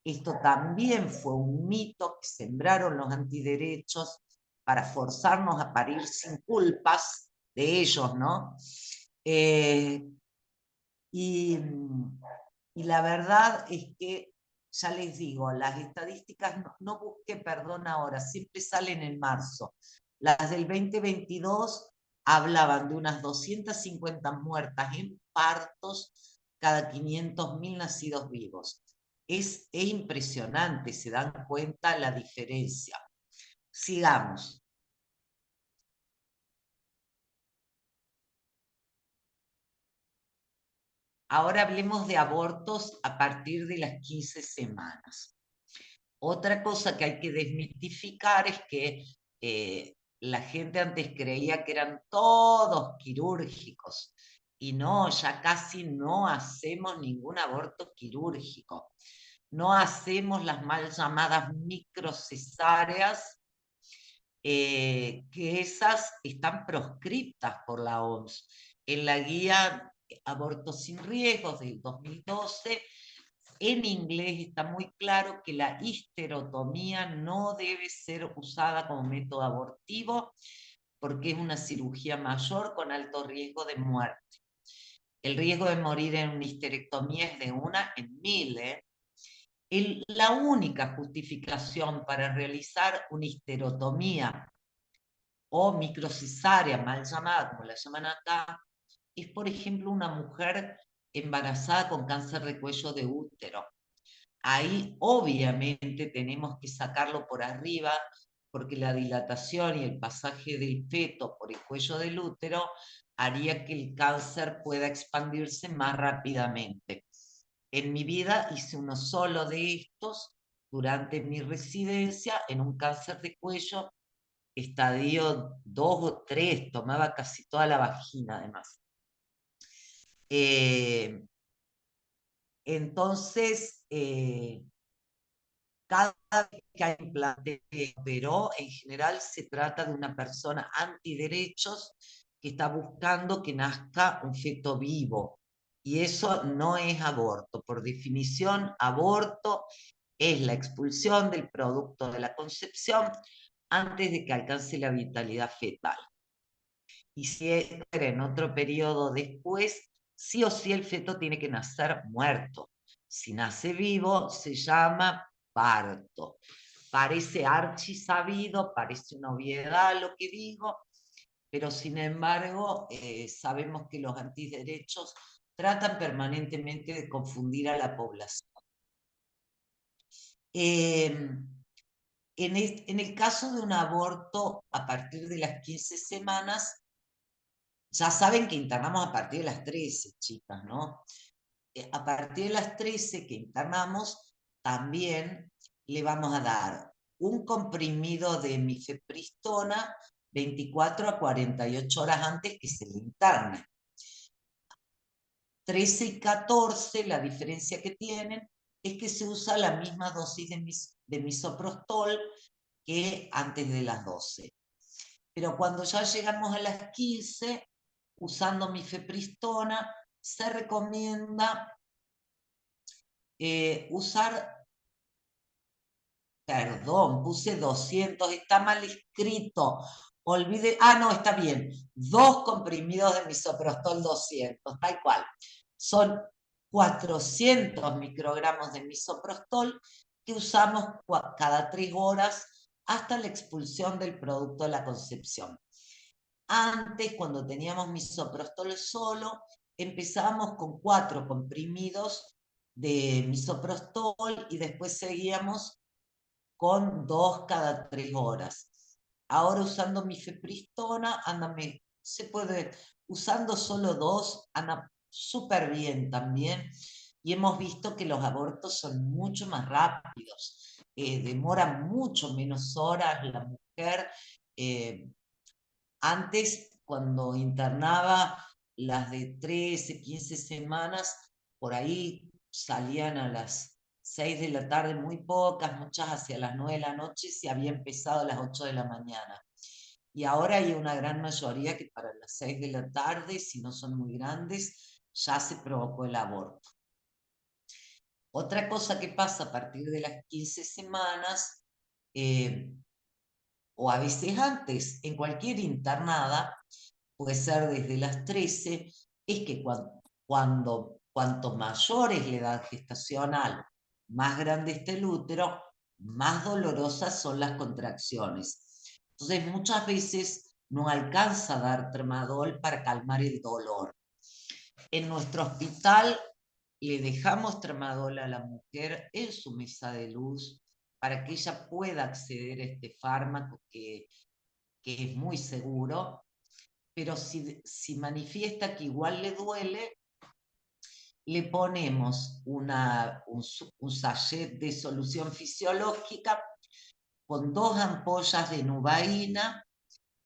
Esto también fue un mito que sembraron los antiderechos para forzarnos a parir sin culpas de ellos, ¿no? Y la verdad es que, ya les digo, las estadísticas, no busqué perdón ahora, siempre salen en marzo. Las del 2022 hablaban de unas 250 muertas en partos cada 500.000 nacidos vivos. Es impresionante, se dan cuenta la diferencia. Sigamos. Ahora hablemos de abortos a partir de las 15 semanas. Otra cosa que hay que desmitificar es que la gente antes creía que eran todos quirúrgicos, y no, ya casi no hacemos ningún aborto quirúrgico. No hacemos las mal llamadas microcesáreas, que esas están proscriptas por la OMS. En la guía Abortos sin Riesgos del 2012, en inglés está muy claro que la histerotomía no debe ser usada como método abortivo porque es una cirugía mayor con alto riesgo de muerte. El riesgo de morir en una histerectomía es de 1 en 1000, ¿eh? La única justificación para realizar una histerotomía o microcesárea, mal llamada, como la llaman acá, es, por ejemplo, una mujer embarazada con cáncer de cuello de útero. Ahí obviamente tenemos que sacarlo por arriba, porque la dilatación y el pasaje del feto por el cuello del útero haría que el cáncer pueda expandirse más rápidamente. En mi vida hice uno solo de estos durante mi residencia en un cáncer de cuello, estadio 2 o 3, tomaba casi toda la vagina además. Entonces, cada vez que hay implante, pero en general se trata de una persona antiderechos que está buscando que nazca un feto vivo. Y eso no es aborto. Por definición, aborto es la expulsión del producto de la concepción antes de que alcance la vitalidad fetal. Y si es en otro periodo después, sí o sí el feto tiene que nacer muerto. Si nace vivo, se llama parto. Parece archisabido, parece una obviedad lo que digo, pero sin embargo sabemos que los antiderechos tratan permanentemente de confundir a la población. En el caso de un aborto a partir de las 15 semanas, ya saben que internamos a partir de las 13, chicas, ¿no? A partir de las 13 que internamos, también le vamos a dar un comprimido de mifepristona 24 a 48 horas antes que se le interne. 13 y 14, la diferencia que tienen es que se usa la misma dosis de misoprostol que antes de las 12. Pero cuando ya llegamos a las 15, usando mifepristona, se recomienda usar, perdón, puse 200, está mal escrito, olvide, no, está bien, 2 comprimidos de misoprostol 200, tal cual. Son 400 microgramos de misoprostol que usamos cada 3 horas hasta la expulsión del producto de la concepción. Antes, cuando teníamos misoprostol solo, empezábamos con 4 comprimidos de misoprostol y después seguíamos con 2 cada 3 horas. Ahora usando mifepristona, se puede, usando solo 2, anda súper bien también. Y hemos visto que los abortos son mucho más rápidos, demoran mucho menos horas la mujer. Antes, cuando internaba las de 13, 15 semanas, por ahí salían a las 6 de la tarde, muy pocas, muchas hacia las 9 de la noche, se había empezado a las 8 de la mañana. Y ahora hay una gran mayoría que para las 6 de la tarde, si no son muy grandes, ya se provocó el aborto. Otra cosa que pasa a partir de las 15 semanas, o a veces antes, en cualquier internada, puede ser desde las 13, es que cuanto mayor es la edad gestacional, más grande está el útero, más dolorosas son las contracciones. Entonces muchas veces no alcanza a dar tramadol para calmar el dolor. En nuestro hospital le dejamos tramadol a la mujer en su mesa de luz para que ella pueda acceder a este fármaco que es muy seguro, pero si manifiesta que igual le duele, le ponemos un sachet de solución fisiológica con 2 ampollas de nubaína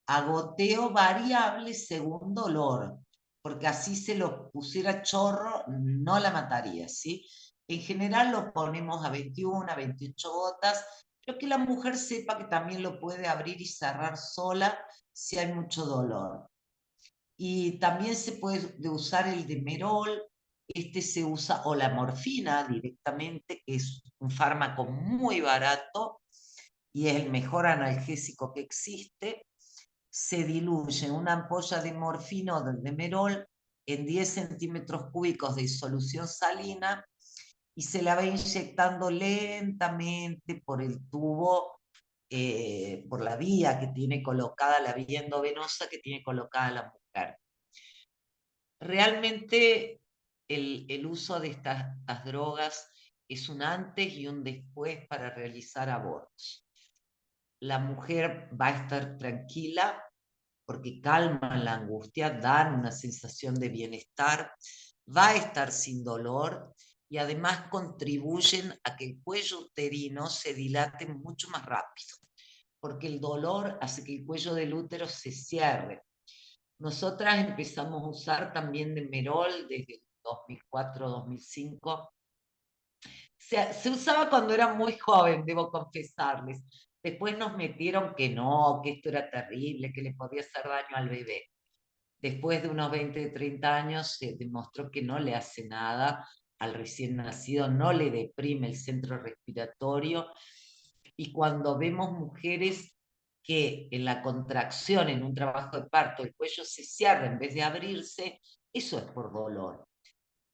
a goteo variable según dolor, porque así se lo pusiera chorro, no la mataría, ¿sí? En general lo ponemos a 21, a 28 gotas, pero que la mujer sepa que también lo puede abrir y cerrar sola si hay mucho dolor. Y también se puede usar el Demerol, este se usa, o la morfina directamente, que es un fármaco muy barato y es el mejor analgésico que existe. Se diluye una ampolla de morfina o de Demerol en 10 centímetros cúbicos de solución salina y se la va inyectando lentamente por el tubo, por la vía que tiene colocada, la vía endovenosa que tiene colocada la mujer. Realmente el uso de estas drogas es un antes y un después para realizar abortos. La mujer va a estar tranquila porque calman la angustia, dan una sensación de bienestar, va a estar sin dolor y además contribuyen a que el cuello uterino se dilate mucho más rápido, porque el dolor hace que el cuello del útero se cierre. Nosotras empezamos a usar también Demerol desde 2004-2005. Se usaba cuando era muy joven, debo confesarles. Después nos metieron que no, que esto era terrible, que le podía hacer daño al bebé. Después de unos 20-30 años se demostró que no le hace nada al recién nacido, no le deprime el centro respiratorio. Y cuando vemos mujeres que en la contracción, en un trabajo de parto, el cuello se cierra en vez de abrirse, eso es por dolor.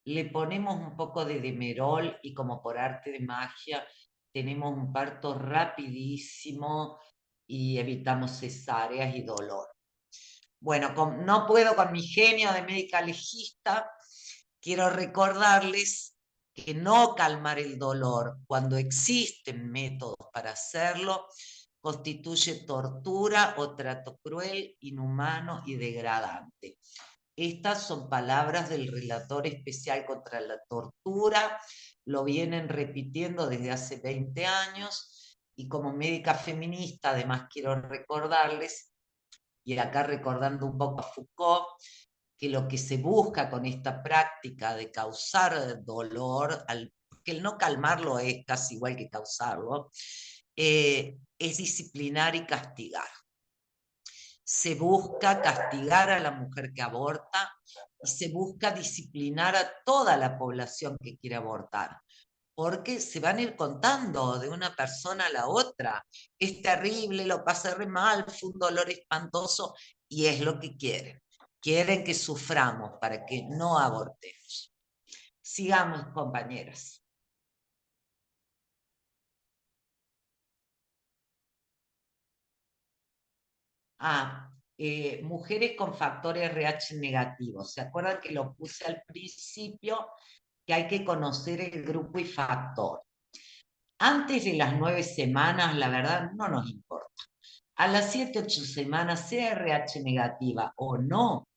Le ponemos un poco de Demerol y como por arte de magia tenemos un parto rapidísimo y evitamos cesáreas y dolor. Bueno, no puedo con mi genio de médica legista, quiero recordarles que no calmar el dolor, cuando existen métodos para hacerlo, constituye tortura o trato cruel, inhumano y degradante. Estas son palabras del relator especial contra la tortura, lo vienen repitiendo desde hace 20 años, y como médica feminista además quiero recordarles, y acá recordando un poco a Foucault, que lo que se busca con esta práctica de causar dolor, que el no calmarlo es casi igual que causarlo, es disciplinar y castigar. Se busca castigar a la mujer que aborta y se busca disciplinar a toda la población que quiere abortar, porque se van a ir contando de una persona a la otra. Es terrible, lo pasé re mal, fue un dolor espantoso, y es lo que quieren. Quieren que suframos para que no abortemos. Sigamos, compañeras. Mujeres con factor RH negativo. ¿Se acuerdan que lo puse al principio? Que hay que conocer el grupo y factor. Antes de las 9 semanas, la verdad, no nos importa. A las 7-8 semanas, sea RH negativa o no,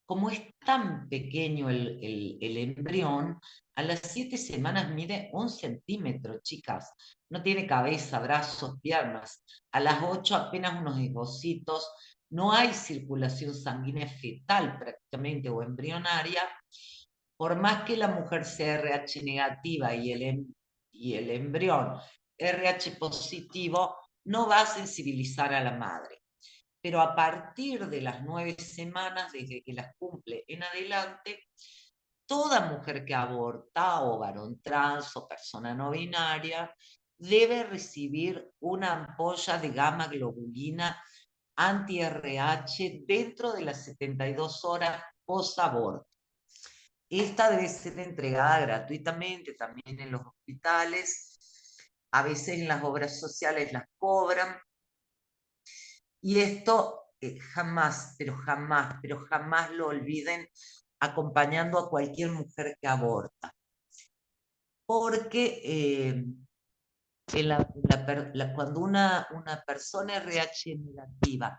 como es tan pequeño el embrión, a las 7 semanas mide 1 centímetro, chicas. No tiene cabeza, brazos, piernas. A las 8 apenas unos esbocitos. No hay circulación sanguínea fetal prácticamente o embrionaria. Por más que la mujer sea RH negativa y el embrión RH positivo, no va a sensibilizar a la madre. Pero a partir de las 9 semanas, desde que las cumple en adelante, toda mujer que aborta, o varón trans, o persona no binaria, debe recibir una ampolla de gamma globulina anti-RH dentro de las 72 horas post-aborto. Esta debe ser entregada gratuitamente también en los hospitales. A veces en las obras sociales las cobran. Y esto jamás, pero jamás lo olviden, acompañando a cualquier mujer que aborta. Porque cuando una persona RH negativa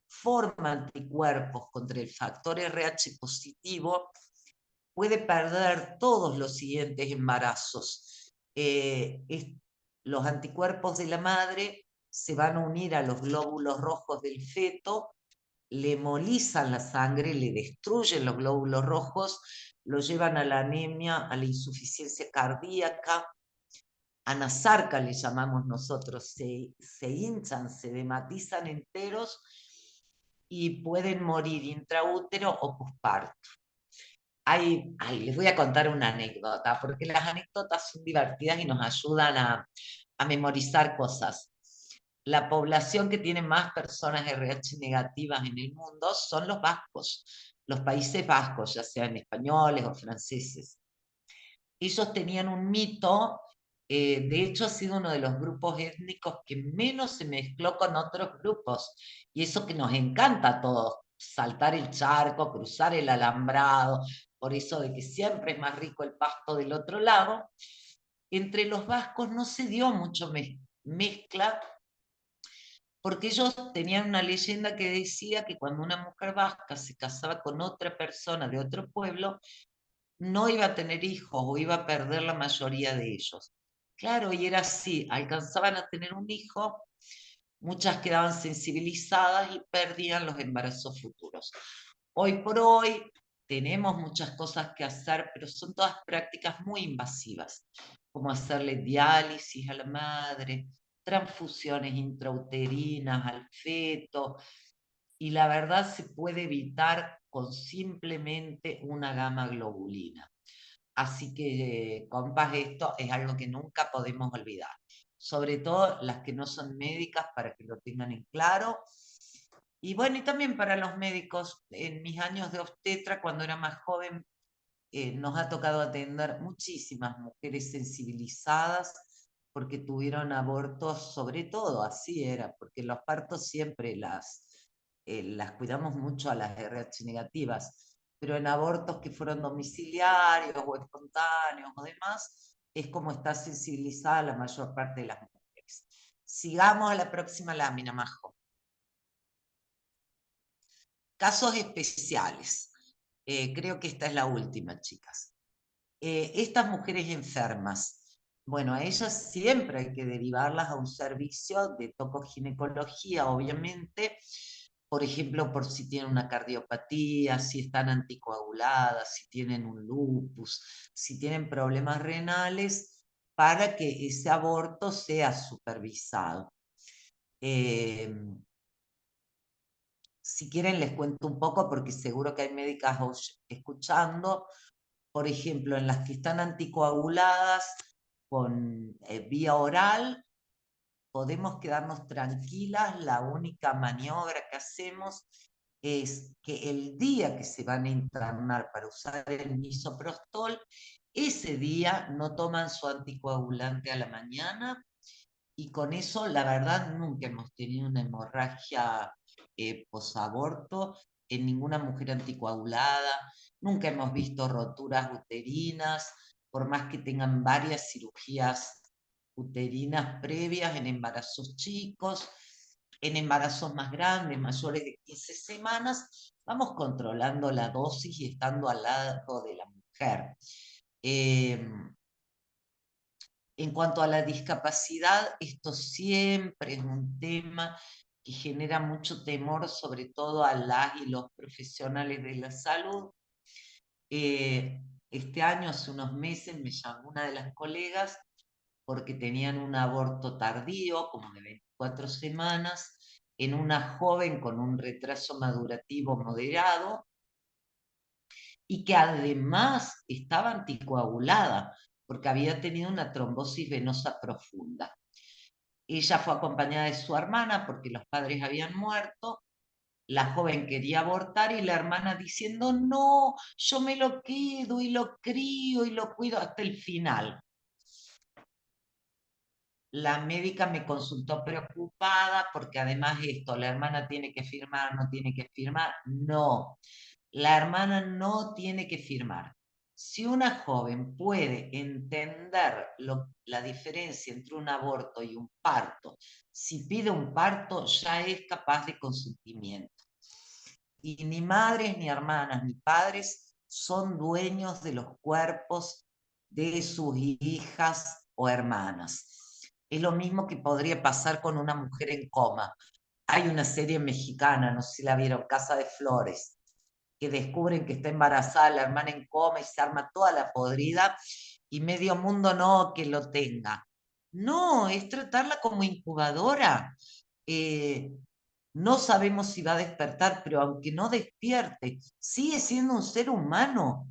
forma anticuerpos contra el factor RH positivo, puede perder todos los siguientes embarazos. Los anticuerpos de la madre se van a unir a los glóbulos rojos del feto le hemolizan la sangre, le destruyen los glóbulos rojos, lo llevan a la anemia, a la insuficiencia cardíaca, a nasarca le llamamos nosotros, se hinchan, se dematizan enteros y pueden morir intraútero o posparto. Les voy a contar una anécdota, porque las anécdotas son divertidas y nos ayudan a memorizar cosas. La población que tiene más personas RH negativas en el mundo son los vascos, los Países Vascos, ya sean españoles o franceses. Ellos tenían un mito, de hecho ha sido uno de los grupos étnicos que menos se mezcló con otros grupos, y eso que nos encanta a todos, saltar el charco, cruzar el alambrado, por eso de que siempre es más rico el pasto del otro lado. Entre los vascos no se dio mucho mezcla, porque ellos tenían una leyenda que decía que cuando una mujer vasca se casaba con otra persona de otro pueblo, no iba a tener hijos o iba a perder la mayoría de ellos. Claro, y era así, alcanzaban a tener un hijo, muchas quedaban sensibilizadas y perdían los embarazos futuros. Hoy por hoy tenemos muchas cosas que hacer, pero son todas prácticas muy invasivas, como hacerle diálisis a la madre, transfusiones intrauterinas al feto, y la verdad se puede evitar con simplemente una gamma globulina. Así que, compas, esto es algo que nunca podemos olvidar. Sobre todo las que no son médicas, para que lo tengan en claro. Y bueno, y también para los médicos, en mis años de obstetra, cuando era más joven, nos ha tocado atender muchísimas mujeres sensibilizadas porque tuvieron abortos, sobre todo así era, porque los partos siempre las cuidamos mucho a las RH negativas, pero en abortos que fueron domiciliarios o espontáneos o demás, es como está sensibilizada la mayor parte de las mujeres. Sigamos a la próxima lámina, Majo. Casos especiales. Creo que esta es la última, chicas. Estas mujeres enfermas, bueno, a ellas siempre hay que derivarlas a un servicio de tocoginecología, obviamente, por ejemplo, por si tienen una cardiopatía, si están anticoaguladas, si tienen un lupus, si tienen problemas renales, para que ese aborto sea supervisado. Si quieren les cuento un poco, porque seguro que hay médicas escuchando. Por ejemplo, en las que están anticoaguladas con vía oral, podemos quedarnos tranquilas. La única maniobra que hacemos es que el día que se van a internar para usar el misoprostol, ese día no toman su anticoagulante a la mañana, y con eso la verdad nunca hemos tenido una hemorragia posaborto en ninguna mujer anticoagulada, nunca hemos visto roturas uterinas, por más que tengan varias cirugías uterinas previas en embarazos chicos. En embarazos más grandes, mayores de 15 semanas, vamos controlando la dosis y estando al lado de la mujer. En cuanto a la discapacidad, esto siempre es un tema que genera mucho temor, sobre todo a las y los profesionales de la salud. Este año, hace unos meses, me llamó una de las colegas porque tenían un aborto tardío, como de 24 semanas, en una joven con un retraso madurativo moderado, y que además estaba anticoagulada, porque había tenido una trombosis venosa profunda. Ella fue acompañada de su hermana porque los padres habían muerto. La joven quería abortar y la hermana diciendo, no, yo me lo quedo y lo crío y lo cuido hasta el final. La médica me consultó preocupada porque además esto, la hermana tiene que firmar, no tiene que firmar. No, la hermana no tiene que firmar. Si una joven puede entender la diferencia entre un aborto y un parto, si pide un parto, ya es capaz de consentimiento. Y ni madres, ni hermanas, ni padres son dueños de los cuerpos de sus hijas o hermanas. Es lo mismo que podría pasar con una mujer en coma. Hay una serie mexicana, no sé si la vieron, Casa de Flores, que descubren que está embarazada la hermana en coma y se arma toda la podrida y medio mundo no que lo tenga. No, es tratarla como incubadora. No sabemos si va a despertar, pero aunque no despierte, sigue siendo un ser humano.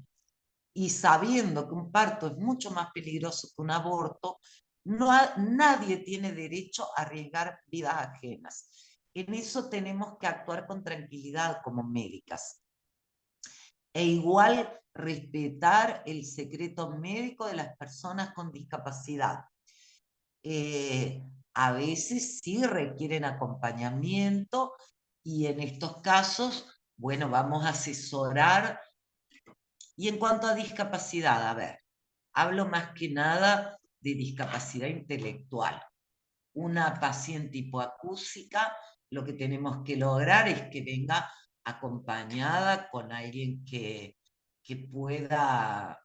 Y sabiendo que un parto es mucho más peligroso que un aborto, nadie tiene derecho a arriesgar vidas ajenas. En eso tenemos que actuar con tranquilidad como médicas. E igual respetar el secreto médico de las personas con discapacidad. A veces sí requieren acompañamiento y en estos casos, bueno, vamos a asesorar. Y en cuanto a discapacidad, a ver, hablo más que nada de discapacidad intelectual. Una paciente hipoacúsica, lo que tenemos que lograr es que venga acompañada con alguien que pueda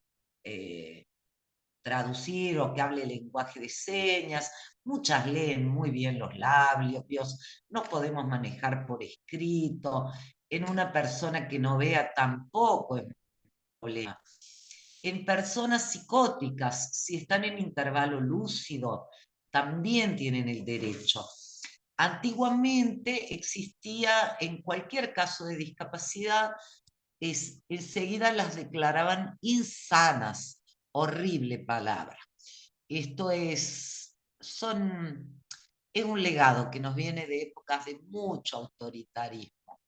traducir o que hable lenguaje de señas. Muchas leen muy bien los labios, no podemos manejar por escrito. En una persona que no vea tampoco es un problema. En personas psicóticas, si están en intervalo lúcido, también tienen el derecho. Antiguamente existía, en cualquier caso de discapacidad, enseguida las declaraban insanas. Horrible palabra. Esto es un legado que nos viene de épocas de mucho autoritarismo.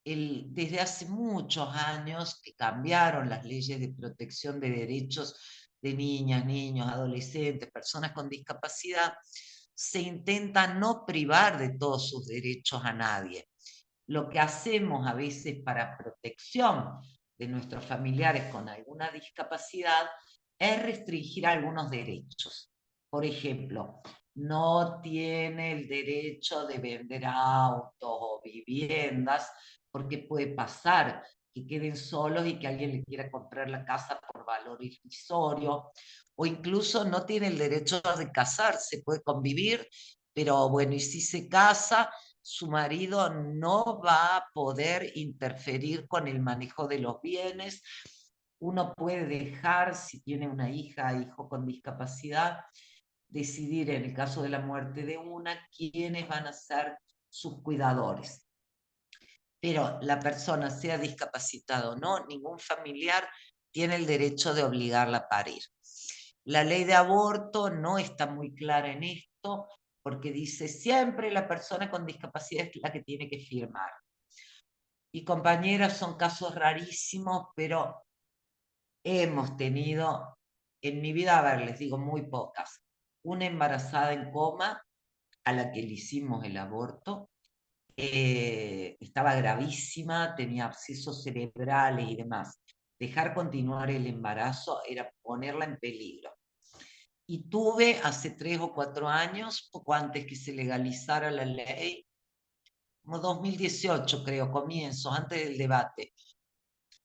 Desde hace muchos años que cambiaron las leyes de protección de derechos de niñas, niños, adolescentes, personas con discapacidad, se intenta no privar de todos sus derechos a nadie. Lo que hacemos a veces para protección de nuestros familiares con alguna discapacidad es restringir algunos derechos. Por ejemplo, no tiene el derecho de vender autos o viviendas porque puede pasar que queden solos y que alguien le quiera comprar la casa por valor irrisorio, o incluso no tiene el derecho de casarse, puede convivir, pero bueno, y si se casa, su marido no va a poder interferir con el manejo de los bienes. Uno puede dejar, si tiene una hija, hijo con discapacidad, decidir en el caso de la muerte de una, quiénes van a ser sus cuidadores. Pero la persona, sea discapacitada o no, ningún familiar tiene el derecho de obligarla a parir. La ley de aborto no está muy clara en esto, porque dice siempre la persona con discapacidad es la que tiene que firmar. Y compañeras, son casos rarísimos, pero hemos tenido, en mi vida, a ver, les digo muy pocas, una embarazada en coma a la que le hicimos el aborto, estaba gravísima, tenía abscesos cerebrales y demás. Dejar continuar el embarazo era ponerla en peligro. Y tuve hace 3 o 4 años, poco antes que se legalizara la ley, como 2018 creo, comienzos, antes del debate,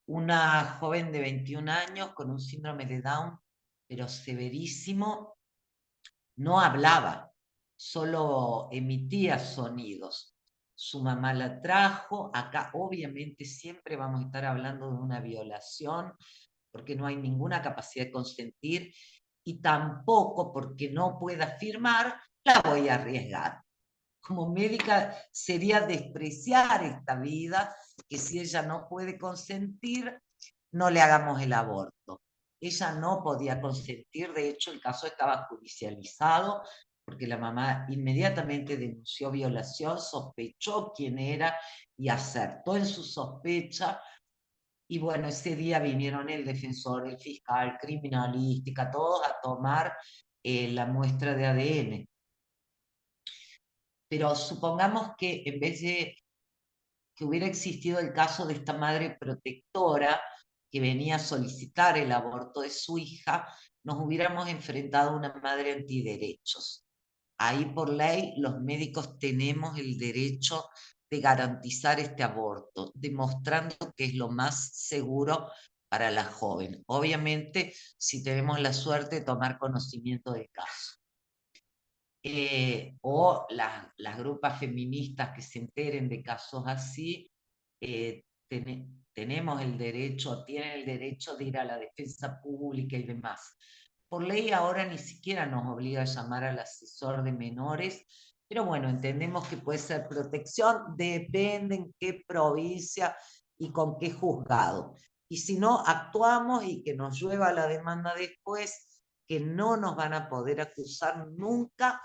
una joven de 21 años con un síndrome de Down, pero severísimo, no hablaba, solo emitía sonidos. Su mamá la trajo, acá obviamente siempre vamos a estar hablando de una violación, porque no hay ninguna capacidad de consentir, y tampoco porque no pueda firmar, la voy a arriesgar. Como médica sería despreciar esta vida, que si ella no puede consentir, no le hagamos el aborto. Ella no podía consentir, de hecho el caso estaba judicializado, porque la mamá inmediatamente denunció violación, sospechó quién era y acertó en su sospecha. Y bueno, ese día vinieron el defensor, el fiscal, criminalística, todos a tomar la muestra de ADN. Pero supongamos que en vez de que hubiera existido el caso de esta madre protectora que venía a solicitar el aborto de su hija, nos hubiéramos enfrentado a una madre antiderechos. Ahí por ley los médicos tenemos el derecho de garantizar este aborto, demostrando que es lo más seguro para la joven. Obviamente, si tenemos la suerte de tomar conocimiento del caso. o las grupas feministas que se enteren de casos así, tenemos el derecho, tienen el derecho de ir a la defensa pública y demás. Por ley ahora ni siquiera nos obliga a llamar al asesor de menores, pero bueno, entendemos que puede ser protección, depende en qué provincia y con qué juzgado. Y si no, actuamos y que nos llueva la demanda después, que no nos van a poder acusar nunca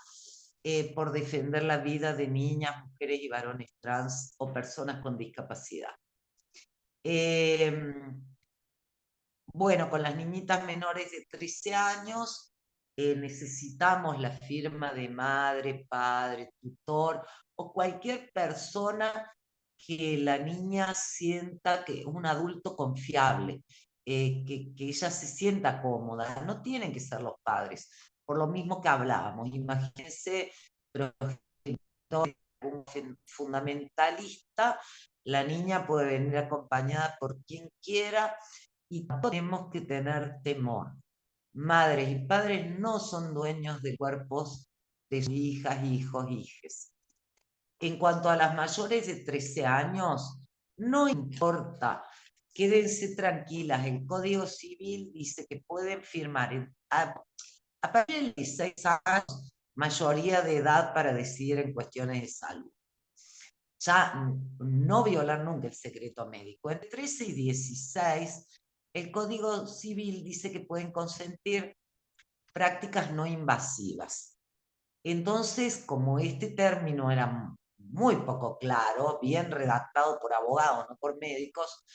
por defender la vida de niñas, mujeres y varones trans o personas con discapacidad. Bueno, con las niñitas menores de 13 años necesitamos la firma de madre, padre, tutor o cualquier persona que la niña sienta que es un adulto confiable, que ella se sienta cómoda. No tienen que ser los padres, por lo mismo que hablábamos. Imagínense, un fundamentalista, la niña puede venir acompañada por quien quiera y tenemos que tener temor. Madres y padres no son dueños de cuerpos de sus hijas, hijos, hijes. En cuanto a las mayores de 13 años, no importa, quédense tranquilas, el Código Civil dice que pueden firmar a partir de 16 años mayoría de edad para decidir en cuestiones de salud. Ya no violar nunca el secreto médico. Entre 13 y 16, el Código Civil dice que pueden consentir prácticas no invasivas. Entonces, como este término era muy poco claro, bien redactado por abogados, no por médicos,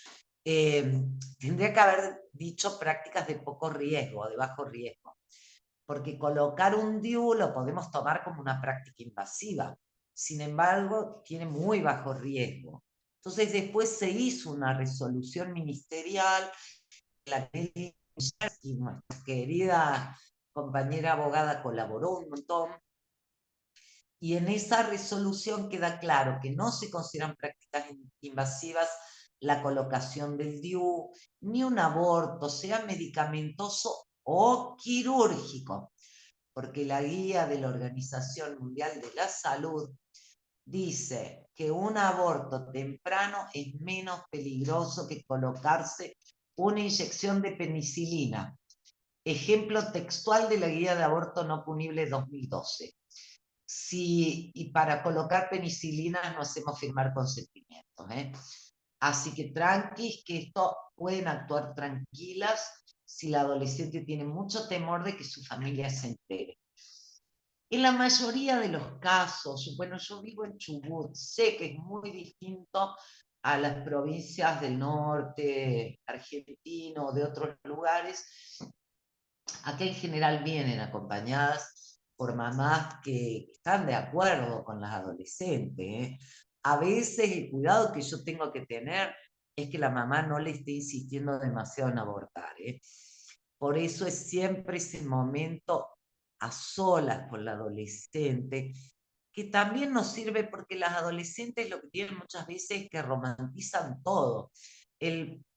tendría que haber dicho prácticas de poco riesgo, de bajo riesgo. Porque colocar un DIU lo podemos tomar como una práctica invasiva. Sin embargo, tiene muy bajo riesgo. Entonces después se hizo una resolución ministerial, la que nuestra querida compañera abogada colaboró un montón, y en esa resolución queda claro que no se consideran prácticas invasivas la colocación del DIU, ni un aborto, sea medicamentoso o quirúrgico, porque la guía de la Organización Mundial de la Salud dice que un aborto temprano es menos peligroso que colocarse una inyección de penicilina. Ejemplo textual de la guía de aborto no punible 2012. Y para colocar penicilina no hacemos firmar consentimientos. Así que tranquis, que esto pueden actuar tranquilas si la adolescente tiene mucho temor de que su familia se entere. En la mayoría de los casos, bueno, yo vivo en Chubut, sé que es muy distinto a las provincias del norte argentino o de otros lugares. Acá en general vienen acompañadas por mamás que están de acuerdo con las adolescentes. A veces el cuidado que yo tengo que tener es que la mamá no le esté insistiendo demasiado en abortar. Por eso es siempre ese momento a solas con la adolescente, que también nos sirve porque las adolescentes lo que tienen muchas veces es que romantizan todo.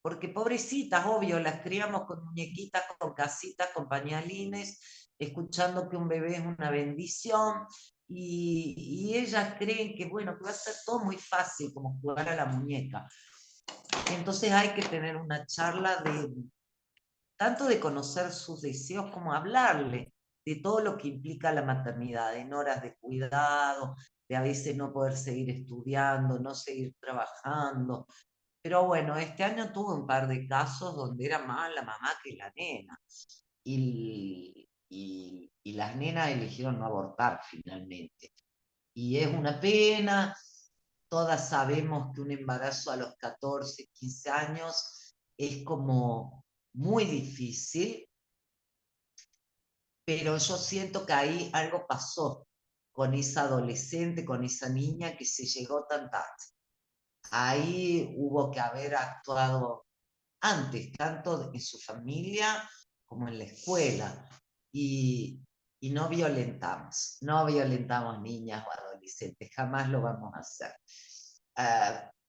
Porque pobrecitas, obvio, las criamos con muñequitas, con casitas, con pañalines, escuchando que un bebé es una bendición, y ellas creen que, bueno, que va a ser todo muy fácil, como jugar a la muñeca. Entonces hay que tener una charla tanto de conocer sus deseos como hablarle de todo lo que implica la maternidad, en horas de cuidado, de a veces no poder seguir estudiando, no seguir trabajando. Pero bueno, este año tuve un par de casos donde era más la mamá que la nena. Y las nenas eligieron no abortar finalmente. Y es una pena, todas sabemos que un embarazo a los 14, 15 años es como muy difícil, pero yo siento que ahí algo pasó con esa adolescente, con esa niña que se llegó tan tarde. Ahí hubo que haber actuado antes, tanto en su familia como en la escuela, y no violentamos niñas o adolescentes, jamás lo vamos a hacer.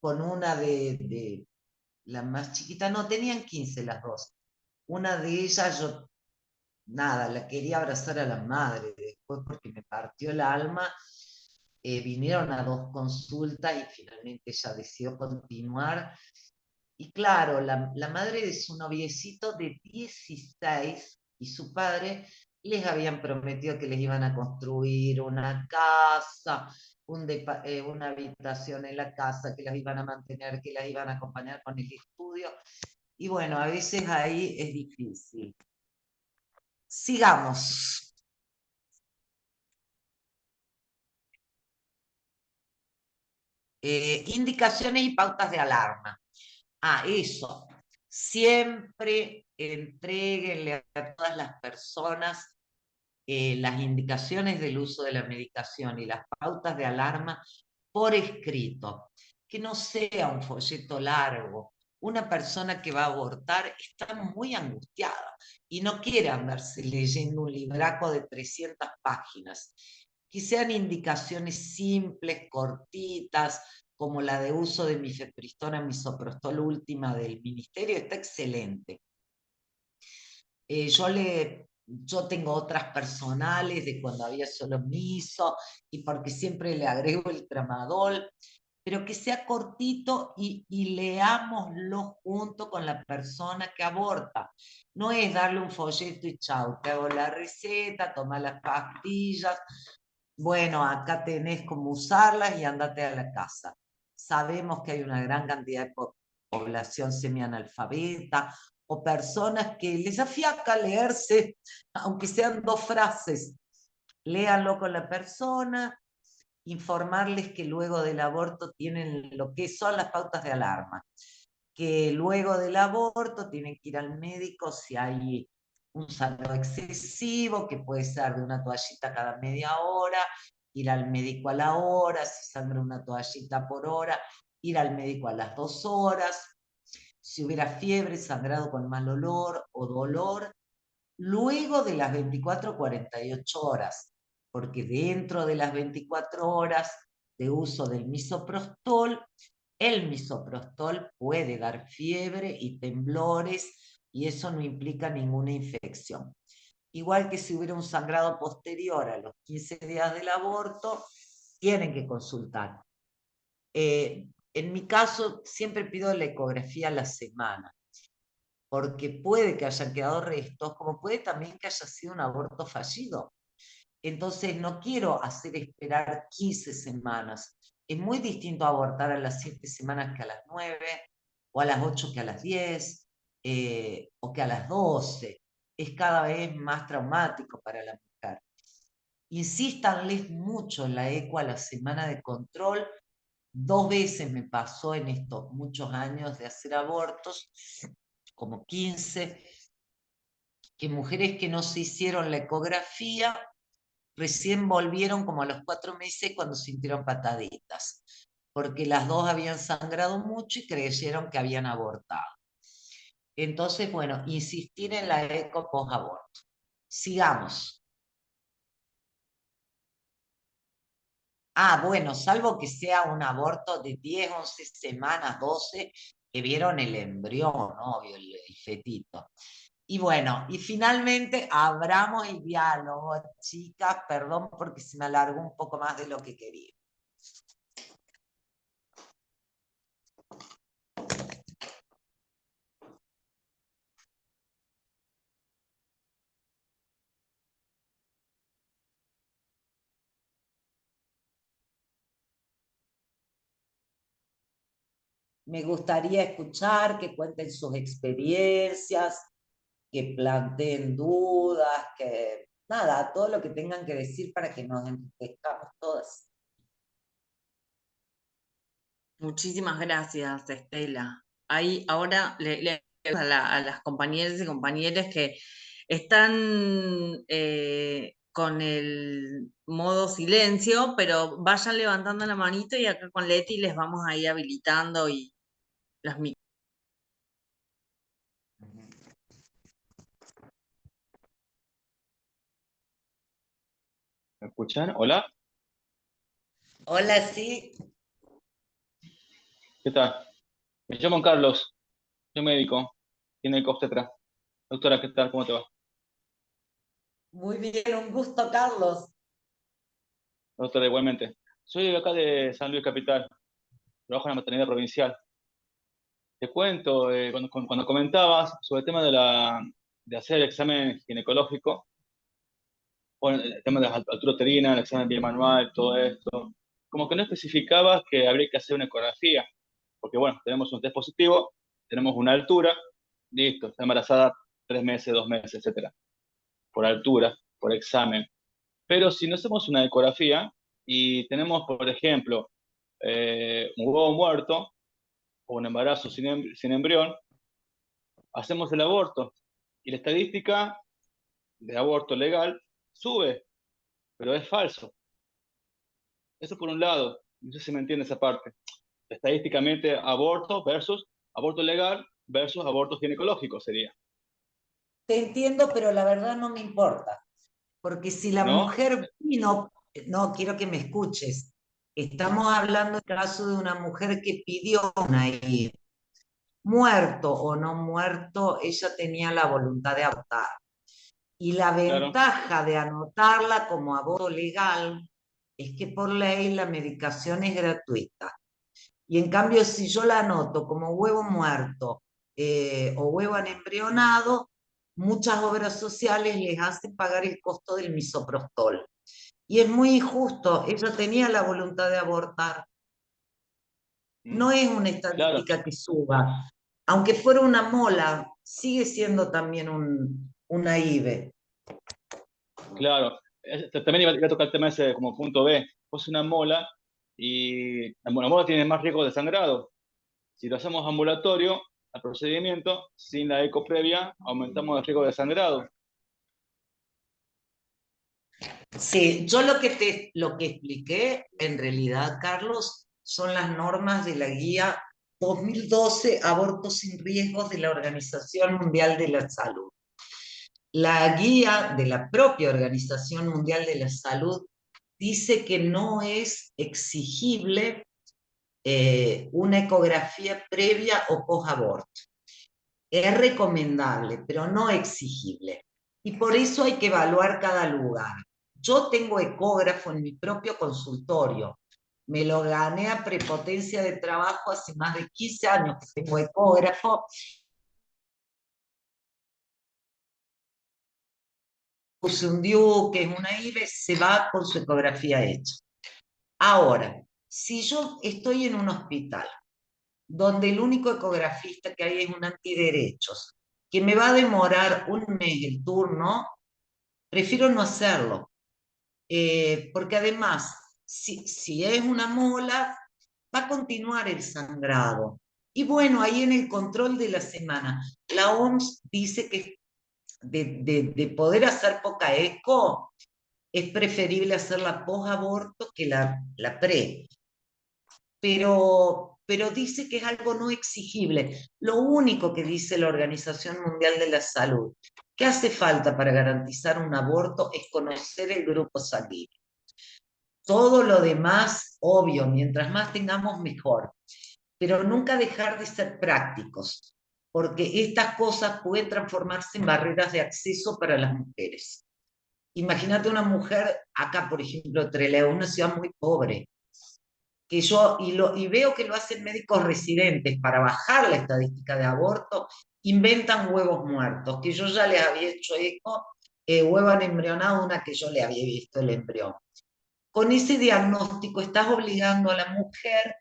Con una de la más chiquita, no, tenían 15 las dos. Una de ellas yo nada, la quería abrazar a la madre después porque me partió el alma. Vinieron a 2 consultas y finalmente ella decidió continuar. Y claro, la madre de su noviecito de 16 y su padre les habían prometido que les iban a construir una casa, una habitación en la casa, que las iban a mantener, que las iban a acompañar con el estudio. Y bueno, a veces ahí es difícil. Sigamos. Indicaciones y pautas de alarma. Eso. Siempre entréguenle a todas las personas las indicaciones del uso de la medicación y las pautas de alarma por escrito. Que no sea un folleto largo. Una persona que va a abortar está muy angustiada y no quiere andarse leyendo un libraco de 300 páginas. Que sean indicaciones simples, cortitas, como la de uso de mifepristona, misoprostol última del ministerio, está excelente. Yo tengo otras personales de cuando había solo miso y porque siempre le agrego el tramadol, pero que sea cortito y leámoslo junto con la persona que aborta. No es darle un folleto y chau, te hago la receta, toma las pastillas, bueno, acá tenés cómo usarlas y andate a la casa. Sabemos que hay una gran cantidad de población semianalfabeta o personas que les afiaca leerse, aunque sean 2 frases. Léanlo con la persona, informarles que luego del aborto tienen lo que son las pautas de alarma, que luego del aborto tienen que ir al médico si hay un sangrado excesivo, que puede ser de una toallita cada media hora, ir al médico a la hora, si sangra una toallita por hora, ir al médico a las 2 horas, si hubiera fiebre, sangrado con mal olor o dolor, luego de las 24 o 48 horas, porque dentro de las 24 horas de uso del misoprostol, el misoprostol puede dar fiebre y temblores y eso no implica ninguna infección. Igual que si hubiera un sangrado posterior a los 15 días del aborto, tienen que consultar. En mi caso, siempre pido la ecografía a la semana, porque puede que hayan quedado restos, como puede también que haya sido un aborto fallido. Entonces no quiero hacer esperar 15 semanas. Es muy distinto abortar a las 7 semanas que a las 9, o a las 8 que a las 10, o que a las 12. Es cada vez más traumático para la mujer. Insístanles mucho en la eco a la semana de control. 2 veces me pasó en estos muchos años de hacer abortos, como 15, que mujeres que no se hicieron la ecografía recién volvieron como a los 4 meses cuando sintieron pataditas, porque las 2 habían sangrado mucho y creyeron que habían abortado. Entonces, bueno, insistir en la eco post-aborto. Sigamos. Bueno, salvo que sea un aborto de 10, 11 semanas, 12, que vieron el embrión, obvio, el fetito. Y bueno, y finalmente abramos el diálogo, chicas, perdón porque se me alargó un poco más de lo que quería. Me gustaría escuchar que cuenten sus experiencias, que planteen dudas, que nada, todo lo que tengan que decir para que nos enriquezcamos todas. Muchísimas gracias, Estela. Ahí ahora le a las compañeras y compañeros que están con el modo silencio, pero vayan levantando la manito y acá con Leti les vamos a ir habilitando y las micros. ¿Me escuchan? ¿Hola? Hola, sí. ¿Qué tal? Me llamo Carlos, soy médico, tiene el obstetra. Doctora, ¿qué tal? ¿Cómo te va? Muy bien, un gusto, Carlos. Doctora, igualmente. Soy de acá de San Luis Capital, trabajo en la maternidad provincial. Te cuento, cuando comentabas sobre el tema de hacer el examen ginecológico, bueno, el tema de la altura uterina, el examen bimanual, todo esto, como que no especificabas que habría que hacer una ecografía, porque bueno, tenemos un test positivo, tenemos una altura, listo, está embarazada 3 meses, 2 meses, etcétera, por altura, por examen. Pero si no hacemos una ecografía y tenemos, por ejemplo, un huevo muerto o un embarazo sin embrión, hacemos el aborto y la estadística de aborto legal sube, pero es falso. Eso por un lado, no sé si me entiende esa parte. Estadísticamente, aborto versus aborto legal versus aborto ginecológico sería, Te entiendo, pero la verdad no me importa. Porque si la ¿no? mujer vino, no, quiero que me escuches. Estamos hablando del caso de una mujer que pidió una hija. Muerto o no muerto, ella tenía la voluntad de abortar. Y la Claro, ventaja de anotarla como aborto legal es que por ley la medicación es gratuita. Y en cambio, si yo la anoto como huevo muerto o huevo anembrionado, muchas obras sociales les hacen pagar el costo del misoprostol. Y es muy injusto, ella tenía la voluntad de abortar. No es una claro, estadística que suba. Aunque fuera una mola, sigue siendo también una IVE. claro. También iba a tocar el tema ese como punto B. Pues una mola y la mola tiene más riesgo de sangrado. Si lo hacemos ambulatorio, al procedimiento, sin la eco previa, aumentamos el riesgo de sangrado. Sí, yo lo que expliqué, en realidad, Carlos, son las normas de la guía 2012 Abortos sin riesgos de la Organización Mundial de la Salud. La guía de la propia Organización Mundial de la Salud dice que no es exigible una ecografía previa o post-aborto. Es recomendable, pero no exigible. Y por eso hay que evaluar cada lugar. Yo tengo ecógrafo en mi propio consultorio. Me lo gané a prepotencia de trabajo hace más de 15 años que tengo ecógrafo. Puse un DIU, que es una IVE, se va con su ecografía hecha. Ahora, si yo estoy en un hospital donde el único ecografista que hay es un antiderechos, que me va a demorar un mes el turno, prefiero no hacerlo, porque además, si es una mola, va a continuar el sangrado. Y bueno, ahí en el control de la semana, la OMS dice que de poder hacer poca eco, es preferible hacer la post-aborto que la pre. Pero dice que es algo no exigible. Lo único que dice la Organización Mundial de la Salud, que hace falta para garantizar un aborto, es conocer el grupo sanguíneo. Todo lo demás, obvio, mientras más tengamos, mejor. Pero nunca dejar de ser prácticos, porque estas cosas pueden transformarse en barreras de acceso para las mujeres. Imagínate una mujer, acá por ejemplo, Trelew, una ciudad muy pobre, que y veo que lo hacen médicos residentes para bajar la estadística de aborto, inventan huevos muertos, que yo ya les había hecho eco, huevo anembrionado, una que yo le había visto el embrión. Con ese diagnóstico estás obligando a la mujer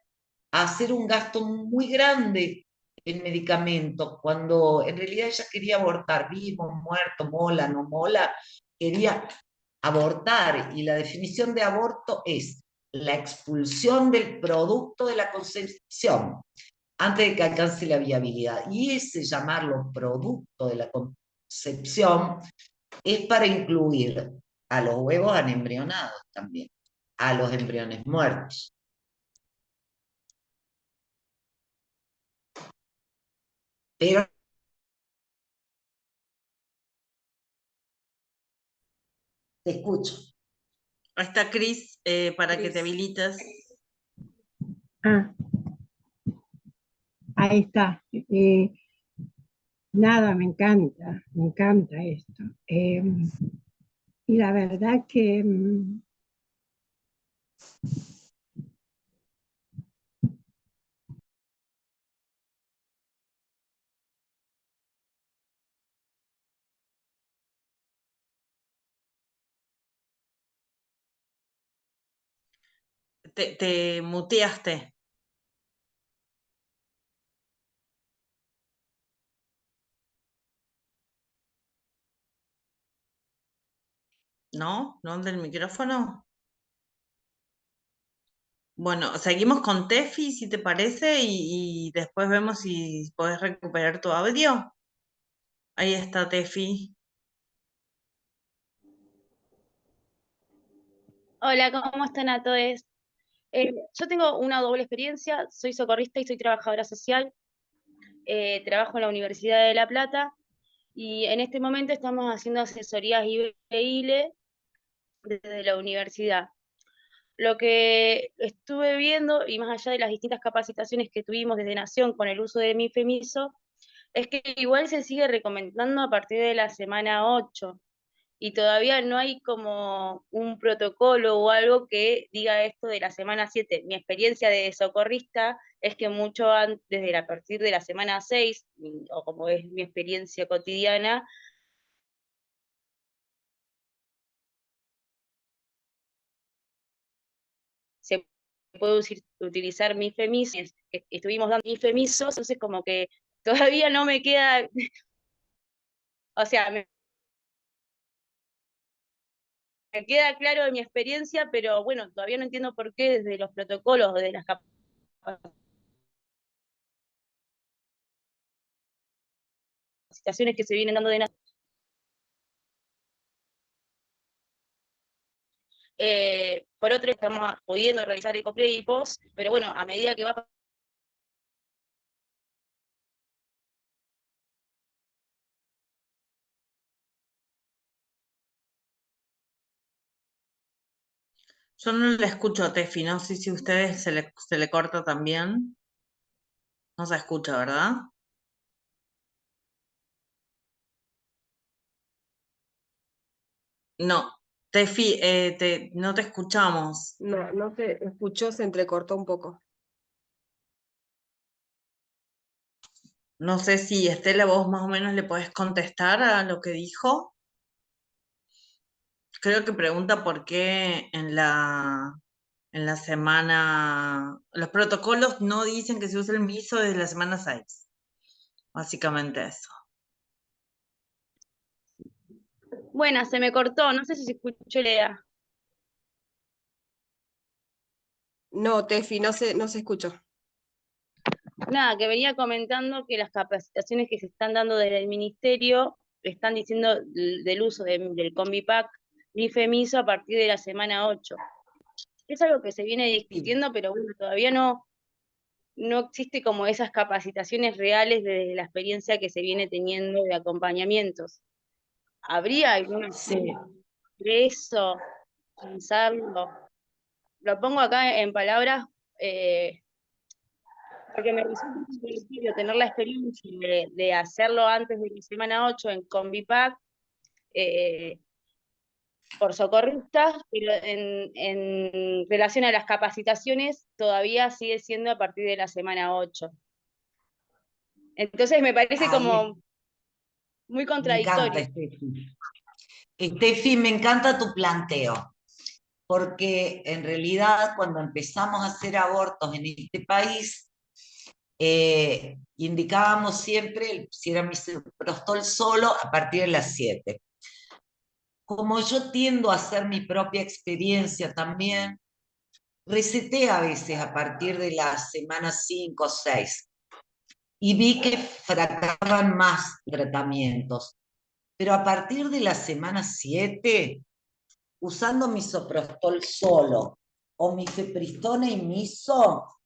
a hacer un gasto muy grande en medicamentos, cuando en realidad ella quería abortar, vivo, muerto, mola, no mola, quería abortar, y la definición de aborto es la expulsión del producto de la concepción antes de que alcance la viabilidad. Y ese llamarlo producto de la concepción es para incluir a los huevos anembrionados también, a los embriones muertos. Pero te escucho. Ahí está Cris, para que te Cris. habilitas. Ah, ahí está. Nada, me encanta esto. Y la verdad que Te muteaste. ¿No? ¿No del micrófono? Bueno, seguimos con Tefi, si te parece, y después vemos si podés recuperar tu audio. Ahí está Tefi. Hola, ¿cómo están a todos? Yo tengo una doble experiencia, soy socorrista y soy trabajadora social, trabajo en la Universidad de La Plata y en este momento estamos haciendo asesorías IBE desde la universidad. Lo que estuve viendo, y más allá de las distintas capacitaciones que tuvimos desde Nación con el uso de MIFEMISO, es que igual se sigue recomendando a partir de la semana 8 y todavía no hay como un protocolo o algo que diga esto de la semana 7. Mi experiencia de socorrista es que mucho antes, desde a partir de la semana 6, o como es mi experiencia cotidiana, se puede utilizar MIFEMIS, estuvimos dando MIFEMISOS, entonces como que todavía no me queda, o sea, me queda claro de mi experiencia, pero bueno, todavía no entiendo por qué desde los protocolos, de las capacitaciones que se vienen dando de por otro, estamos pudiendo realizar ecoplay y post, pero bueno, a medida que va. Yo no le escucho a Tefi, no sé si a ustedes se le corta también. No se escucha, ¿verdad? No, Tefi, no te escuchamos. No, no se escuchó, se entrecortó un poco. No sé si Estela, vos más o menos le podés contestar a lo que dijo. Creo que pregunta por qué en la semana, los protocolos no dicen que se use el MISO desde la semana 6. Básicamente eso. Bueno, se me cortó, no sé si se escuchó la idea. No, Tefi, no se escuchó. Nada, que venía comentando que las capacitaciones que se están dando desde el ministerio están diciendo del uso del Combipack ni FEMISO a partir de la semana 8. Es algo que se viene discutiendo, pero bueno, todavía no existe como esas capacitaciones reales desde la experiencia que se viene teniendo de acompañamientos. ¿Habría alguna Sí. de eso? Pensarlo. Lo pongo acá en palabras, porque me resulta divertido tener la experiencia de hacerlo antes de la semana 8 en Combipack, por socorristas, pero en relación a las capacitaciones todavía sigue siendo a partir de la semana 8. Entonces me parece Ay, como muy me encanta, contradictorio. Steffi. Steffi, me encanta tu planteo, porque en realidad cuando empezamos a hacer abortos en este país, indicábamos siempre si era misoprostol solo a partir de las 7. Como yo tiendo a hacer mi propia experiencia también, receté a veces a partir de la semana 5 o 6 y vi que fracasaban más tratamientos. Pero a partir de la semana 7, usando misoprostol solo o mifepristona y miso,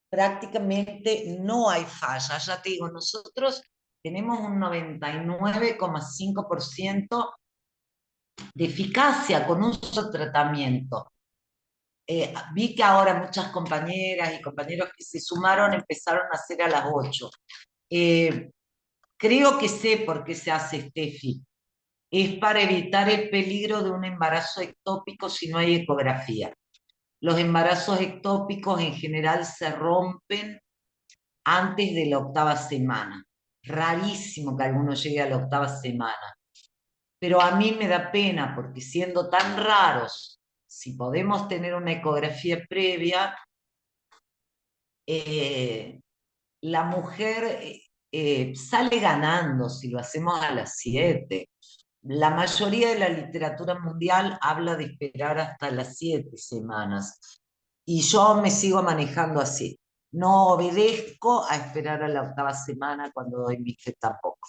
prácticamente no hay falla. Ya te digo, nosotros tenemos un 99,5% de eficacia con un solo tratamiento. Vi que ahora muchas compañeras y compañeros que se sumaron empezaron a hacer a las 8. Creo que sé por qué se hace Steffi. es para evitar el peligro de un embarazo ectópico si no hay ecografía. Los embarazos ectópicos en general se rompen antes de la 8ª semana. Rarísimo que alguno llegue a la 8ª semana. Pero a mí me da pena, porque siendo tan raros, si podemos tener una ecografía previa, la mujer sale ganando si lo hacemos a las 7. La mayoría de la literatura mundial habla de esperar hasta las 7 semanas. Y yo me sigo manejando así. No obedezco a esperar a la 8ª semana cuando doy mi fe tampoco.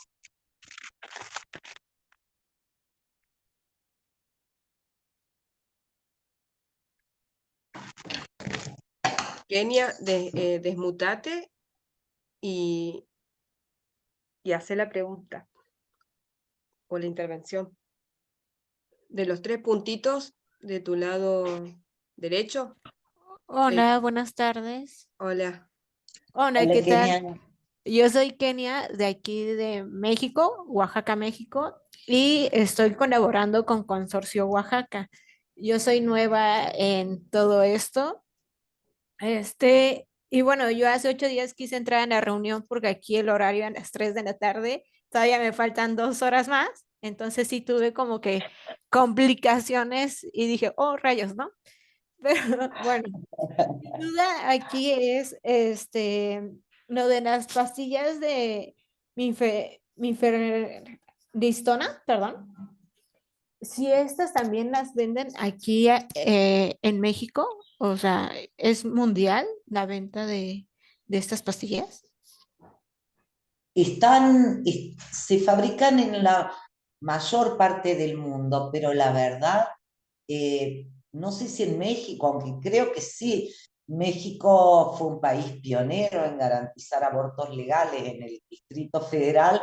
Kenia, desmutate y hace la pregunta o la intervención. De los 3 puntitos de tu lado derecho. Hola, buenas tardes. Hola. Hola, Hola, ¿qué tal? Kenia. Yo soy Kenia, de aquí de México, Oaxaca, México, y estoy colaborando con Consorcio Oaxaca. Yo soy nueva en todo esto. Y bueno, yo hace 8 días quise entrar en la reunión porque aquí el horario a las 3 de la tarde, todavía me faltan 2 horas más, entonces sí tuve como que complicaciones y dije, oh, rayos, ¿no? Pero bueno, mi duda aquí es lo de las pastillas de mifepristona, perdón. Si estas también las venden aquí en México, o sea, ¿es mundial la venta de estas pastillas? Se fabrican en la mayor parte del mundo, pero la verdad, no sé si en México, aunque creo que sí, México fue un país pionero en garantizar abortos legales en el Distrito Federal,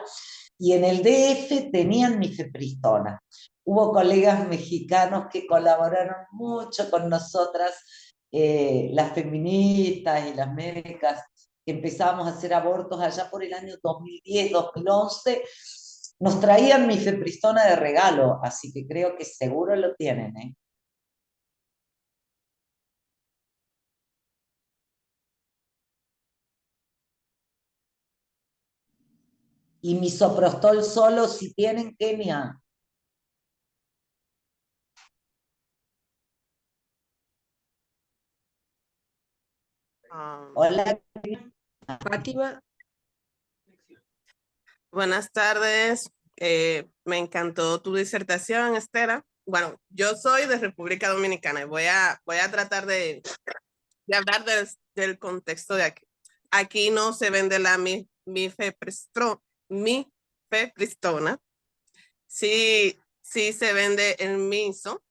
y en el DF tenían mifepristona. Hubo colegas mexicanos que colaboraron mucho con nosotras, las feministas y las médicas, que empezábamos a hacer abortos allá por el año 2010, 2011, nos traían mifepristona de regalo, así que creo que seguro lo tienen, ¿eh? Y misoprostol solo si tienen, Kenia. Hola. Fátima. Buenas tardes. Me encantó tu disertación, Estela. Bueno, yo soy de República Dominicana y voy a tratar de hablar del contexto de aquí. Aquí no se vende la mifepristona. Sí se vende el miso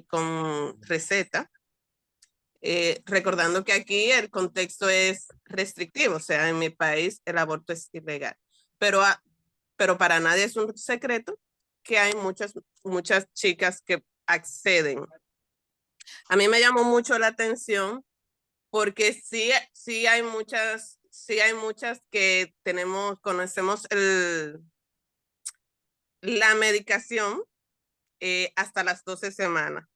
con receta. Recordando que aquí el contexto es restrictivo, o sea, en mi país el aborto es ilegal. Pero para nadie es un secreto que hay muchas chicas que acceden. A mí me llamó mucho la atención porque sí hay muchas que conocemos la medicación hasta las 12 semanas,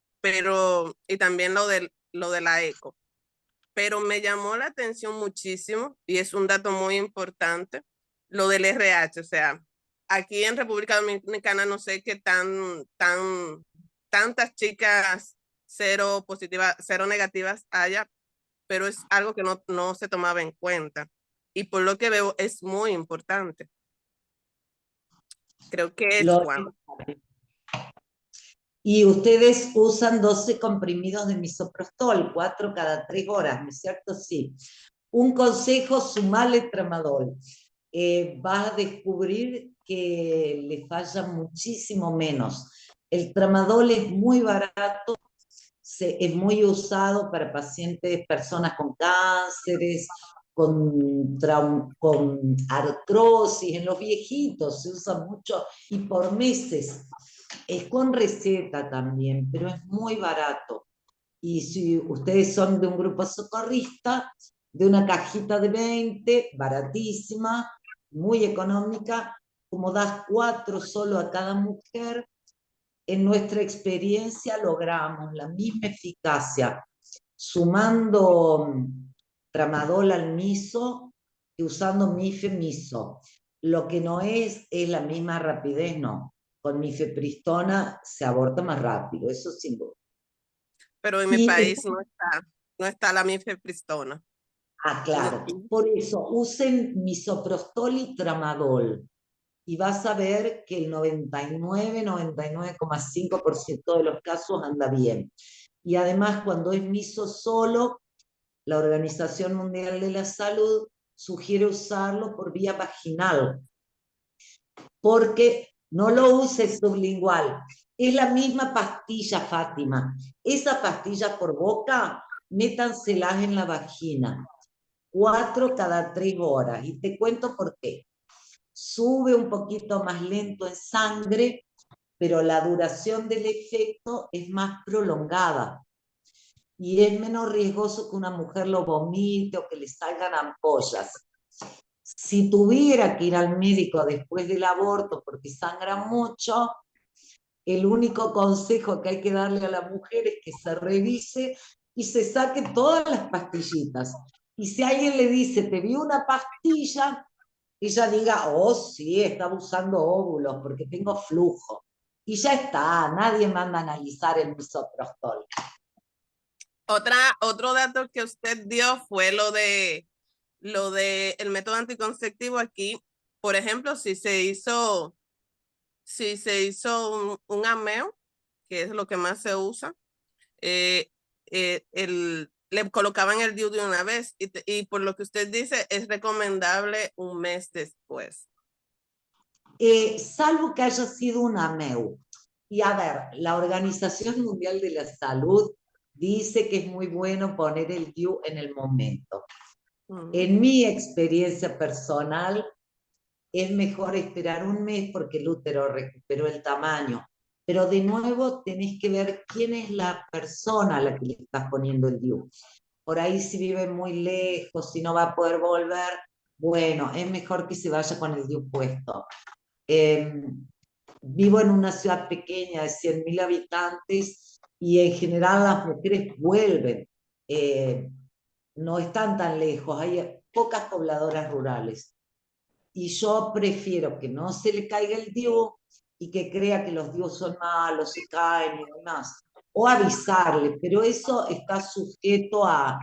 y también lo de la eco. Pero me llamó la atención muchísimo, y es un dato muy importante, lo del RH. O sea, aquí en República Dominicana no sé qué tantas chicas cero positivas, cero negativas haya, pero es algo que no se tomaba en cuenta. Y por lo que veo es muy importante. Creo que es bueno. Y ustedes usan 12 comprimidos de misoprostol, 4 cada 3 horas, ¿no es cierto? Sí. Un consejo, sumale tramadol. Vas a descubrir que le falla muchísimo menos. El tramadol es muy barato, es muy usado para pacientes, personas con cánceres, con artrosis, en los viejitos se usa mucho y por meses. Es con receta también, pero es muy barato. Y si ustedes son de un grupo socorrista, de una cajita de 20, baratísima, muy económica, como das 4 solo a cada mujer, en nuestra experiencia logramos la misma eficacia sumando tramadol al miso que usando mifepristona. Lo que no es la misma rapidez, no. Con mifepristona se aborta más rápido, eso sin duda. Pero en mi país no está la mifepristona. Ah, claro. Por eso usen misoprostol y tramadol. Y vas a ver que el 99,5% de los casos anda bien. Y además, cuando es miso solo, la Organización Mundial de la Salud sugiere usarlo por vía vaginal, porque no lo uses sublingual. Es la misma pastilla, Fátima. Esa pastilla por boca, métanselas en la vagina. 4 cada 3 horas. Y te cuento por qué. Sube un poquito más lento en sangre, pero la duración del efecto es más prolongada. Y es menos riesgoso que una mujer lo vomite o que le salgan ampollas. Si tuviera que ir al médico después del aborto porque sangra mucho, el único consejo que hay que darle a la mujer es que se revise y se saque todas las pastillitas. Y si alguien le dice, te vi una pastilla, ella diga, oh sí, estaba usando óvulos porque tengo flujo. Y ya está, nadie manda a analizar el misoprostol. Otro dato que usted dio fue lo de el método anticonceptivo aquí. Por ejemplo, si se hizo un ameo, que es lo que más se usa, le colocaban el DIU de una vez y por lo que usted dice es recomendable un mes después. Salvo que haya sido un AMEU. Y a ver, la Organización Mundial de la Salud dice que es muy bueno poner el DIU en el momento. En mi experiencia personal, es mejor esperar un mes porque el útero recuperó el tamaño. Pero de nuevo tenés que ver quién es la persona a la que le estás poniendo el DIU. Por ahí si vive muy lejos, si no va a poder volver, bueno, es mejor que se vaya con el DIU puesto. Vivo en una ciudad pequeña de 100.000 habitantes y en general las mujeres vuelven. No están tan lejos, hay pocas pobladoras rurales. Y yo prefiero que no se le caiga el DIU y que crea que los DIU son malos, se caen y demás. O avisarle, pero eso está sujeto a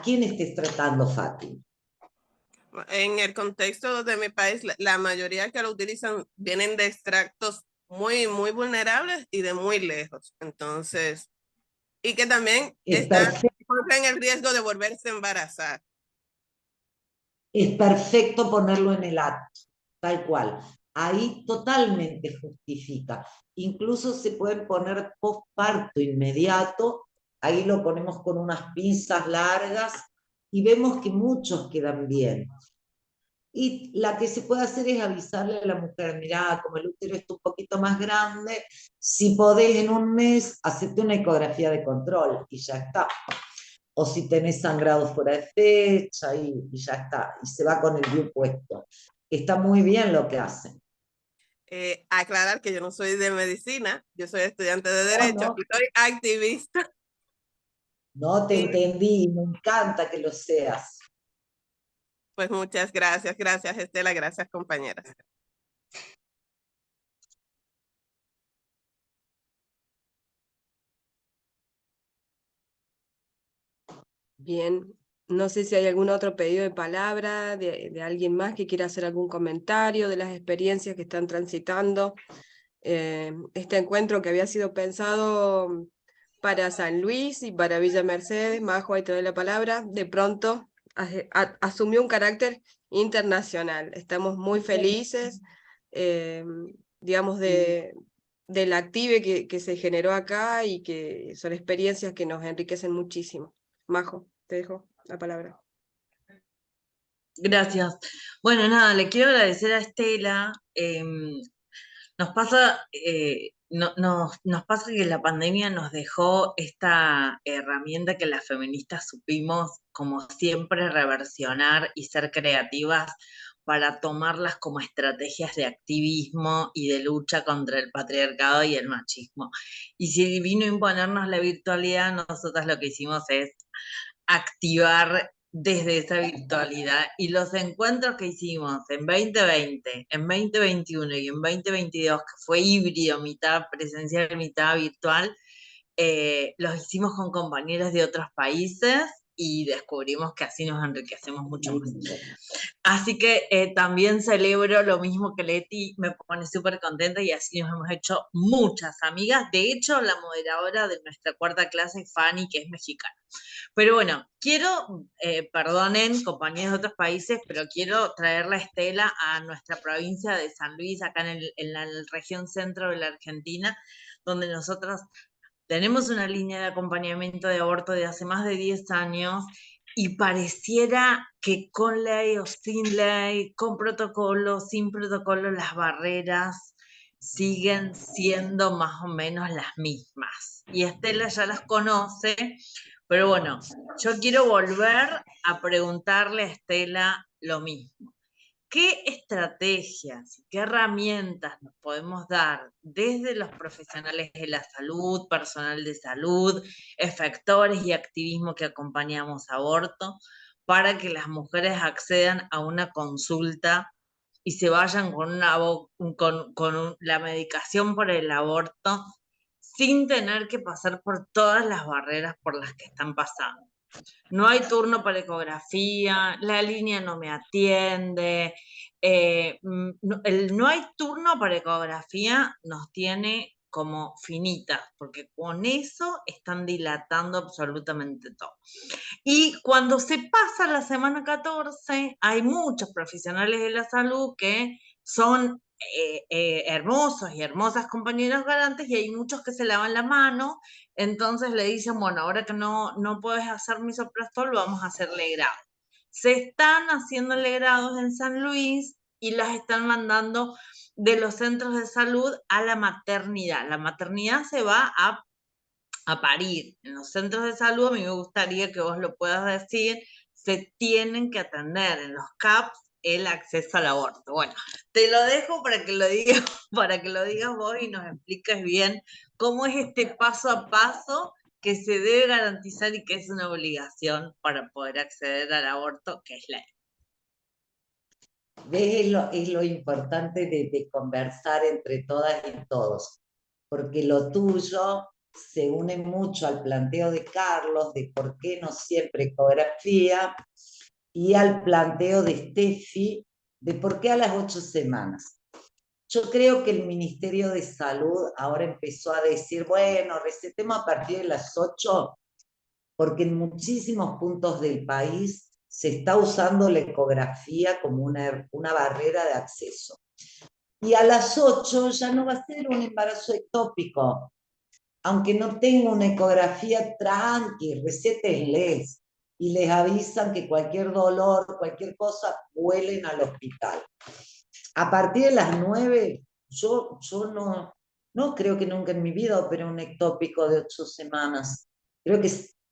quién estés tratando, Fátima. En el contexto de mi país, la mayoría que lo utilizan vienen de extractos muy, muy vulnerables y de muy lejos. Entonces, y que también están en el riesgo de volverse a embarazar. Es perfecto ponerlo en el acto, tal cual. Ahí totalmente justifica. Incluso se pueden poner posparto inmediato, ahí lo ponemos con unas pinzas largas y vemos que muchos quedan bien. Y la que se puede hacer es avisarle a la mujer, mirá, como el útero está un poquito más grande, si podés en un mes, hacete una ecografía de control y ya está. O si tenés sangrado fuera de fecha y ya está, y se va con el DIU puesto. Está muy bien lo que hacen. Aclarar que yo no soy de medicina, yo soy estudiante de Derecho y soy activista. No te entendí, me encanta que lo seas. Pues muchas gracias, gracias Estela, gracias compañeras. Bien, no sé si hay algún otro pedido de palabra de alguien más que quiera hacer algún comentario de las experiencias que están transitando. Este encuentro que había sido pensado para San Luis y para Villa Mercedes, Majo, ahí te doy la palabra, de pronto asumió un carácter internacional. Estamos muy felices, digamos, del active que se generó acá y que son experiencias que nos enriquecen muchísimo. Majo, te dejo la palabra. Gracias. Bueno, nada, le quiero agradecer a Estela. Nos pasa que la pandemia nos dejó esta herramienta que las feministas supimos, como siempre, reversionar y ser creativas para tomarlas como estrategias de activismo y de lucha contra el patriarcado y el machismo. Y si vino a imponernos la virtualidad, nosotras lo que hicimos es activar desde esa virtualidad, y los encuentros que hicimos en 2020, en 2021 y en 2022, que fue híbrido, mitad presencial, mitad virtual, los hicimos con compañeros de otros países y descubrimos que así nos enriquecemos mucho más. Así que también celebro lo mismo que Leti, me pone súper contenta y así nos hemos hecho muchas amigas. De hecho, la moderadora de nuestra cuarta clase es Fanny, que es mexicana. Pero bueno, quiero, perdonen compañeros de otros países, pero quiero traerla a Estela a nuestra provincia de San Luis, acá en la región centro de la Argentina, donde nosotros tenemos una línea de acompañamiento de aborto de hace más de 10 años y pareciera que con ley o sin ley, con protocolo, sin protocolo, las barreras siguen siendo más o menos las mismas. Y Estela ya las conoce, pero bueno, yo quiero volver a preguntarle a Estela lo mismo. ¿Qué estrategias y qué herramientas nos podemos dar desde los profesionales de la salud, personal de salud, efectores y activismo que acompañamos a aborto, para que las mujeres accedan a una consulta y se vayan con la medicación por el aborto sin tener que pasar por todas las barreras por las que están pasando? No hay turno para ecografía, la línea no me atiende, no hay turno para ecografía nos tiene como finitas, porque con eso están dilatando absolutamente todo. Y cuando se pasa la semana 14, hay muchos profesionales de la salud que son hermosos y hermosas compañeros garantes, y hay muchos que se lavan la mano. Entonces le dicen, bueno, ahora que no puedes hacer misoprostol, vamos a hacer legrado. Se están haciendo legrados en San Luis y las están mandando de los centros de salud a la maternidad. La maternidad se va a parir. En los centros de salud, a mí me gustaría que vos lo puedas decir, se tienen que atender en los CAPS el acceso al aborto. Bueno, te lo dejo para que lo digas, vos y nos expliques bien cómo es este paso a paso que se debe garantizar y que es una obligación para poder acceder al aborto, que es ley. ¿Ves? Es lo importante de conversar entre todas y todos, porque lo tuyo se une mucho al planteo de Carlos de por qué no siempre ecografía, y al planteo de Steffi de por qué a las 8 semanas. Yo creo que el Ministerio de Salud ahora empezó a decir, bueno, recetemos a partir de las 8, porque en muchísimos puntos del país se está usando la ecografía como una barrera de acceso. Y a las 8 ya no va a ser un embarazo ectópico, aunque no tenga una ecografía tranqui, recétenles y les avisan que cualquier dolor, cualquier cosa, vuelen al hospital. A partir de las 9, yo no creo que nunca en mi vida operé un ectópico de 8 semanas. Creo que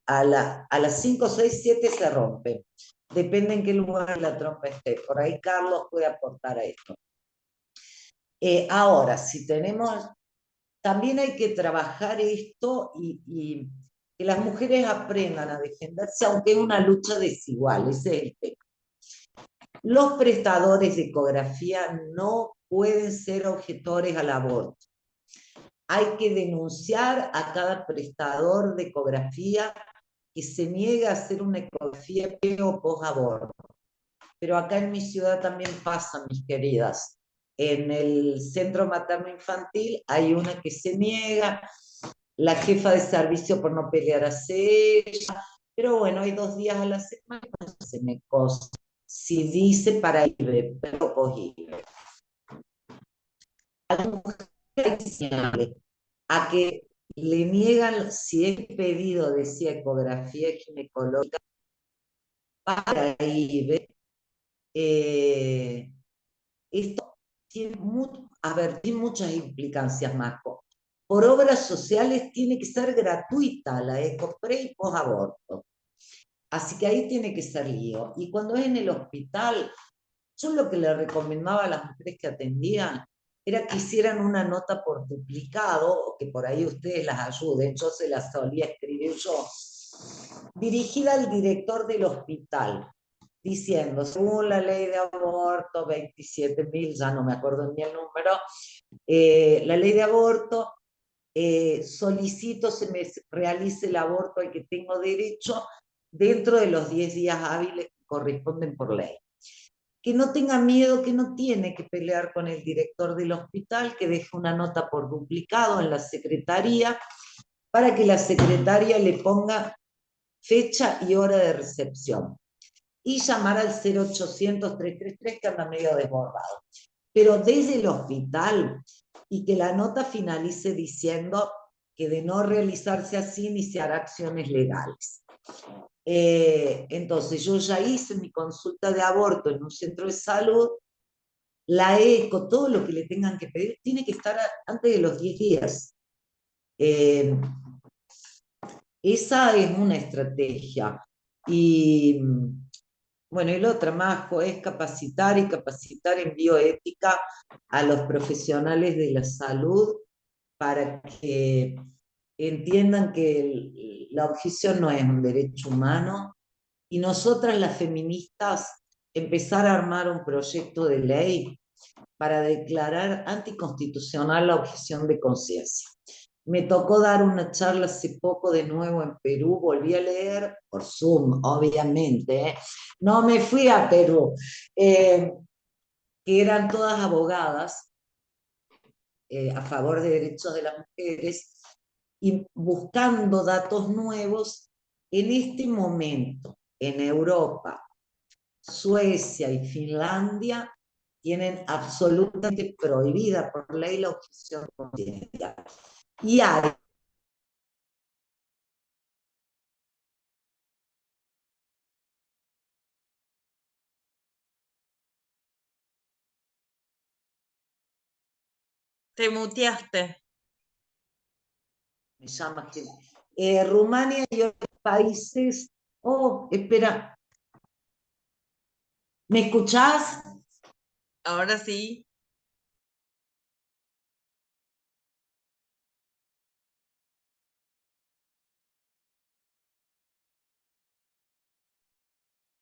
a las 5, 6, 7 se rompe. Depende en qué lugar la trompa esté. Por ahí Carlos puede aportar a esto. Ahora, si tenemos... También hay que trabajar esto y que las mujeres aprendan a defenderse, aunque es una lucha desigual, ese es el tema. Los prestadores de ecografía no pueden ser objetores al aborto. Hay que denunciar a cada prestador de ecografía que se niega a hacer una ecografía pre o post-aborto. Pero acá en mi ciudad también pasa, mis queridas. En el centro materno infantil hay una que se niega, la jefa de servicio por no pelear hace ella, pero bueno, hay 2 días a la semana, no se me cosa. Si dice para IVE, pero posible. A que le niegan, si es pedido, decía ecografía ginecológica para IVE, esto tiene muchas implicancias más. Por obras sociales tiene que ser gratuita la eco pre y post aborto. Así que ahí tiene que ser lío. Y cuando es en el hospital, Yo lo que le recomendaba a las mujeres que atendían era que hicieran una nota por duplicado, o que por ahí ustedes las ayuden, yo se las solía escribir yo, dirigida al director del hospital, diciendo, según la ley de aborto, 27.000, ya no me acuerdo ni el número, la ley de aborto, solicito se me realice el aborto al que tengo derecho dentro de los 10 días hábiles que corresponden por ley. Que no tenga miedo, que no tiene que pelear con el director del hospital, que deje una nota por duplicado en la secretaría, para que la secretaria le ponga fecha y hora de recepción. Y llamar al 0800-333, que anda medio desbordado. Pero desde el hospital, y que la nota finalice diciendo que de no realizarse así, iniciará acciones legales. Entonces yo ya hice mi consulta de aborto en un centro de salud, la eco, todo lo que le tengan que pedir, tiene que estar antes de los 10 días. Esa es una estrategia. Y bueno, y la otra más es capacitar y capacitar en bioética a los profesionales de la salud para que entiendan que la objeción no es un derecho humano, y nosotras las feministas empezar a armar un proyecto de ley para declarar anticonstitucional la objeción de conciencia. Me tocó dar una charla hace poco de nuevo en Perú, volví a leer por Zoom, obviamente, no me fui a Perú, que eran todas abogadas a favor de derechos de las mujeres, y buscando datos nuevos. En este momento, en Europa, Suecia y Finlandia tienen absolutamente prohibida por ley la objeción de conciencia. Y hay Te muteaste. me llama Rumania y otros países. Oh, espera, ¿me escuchás? Ahora sí.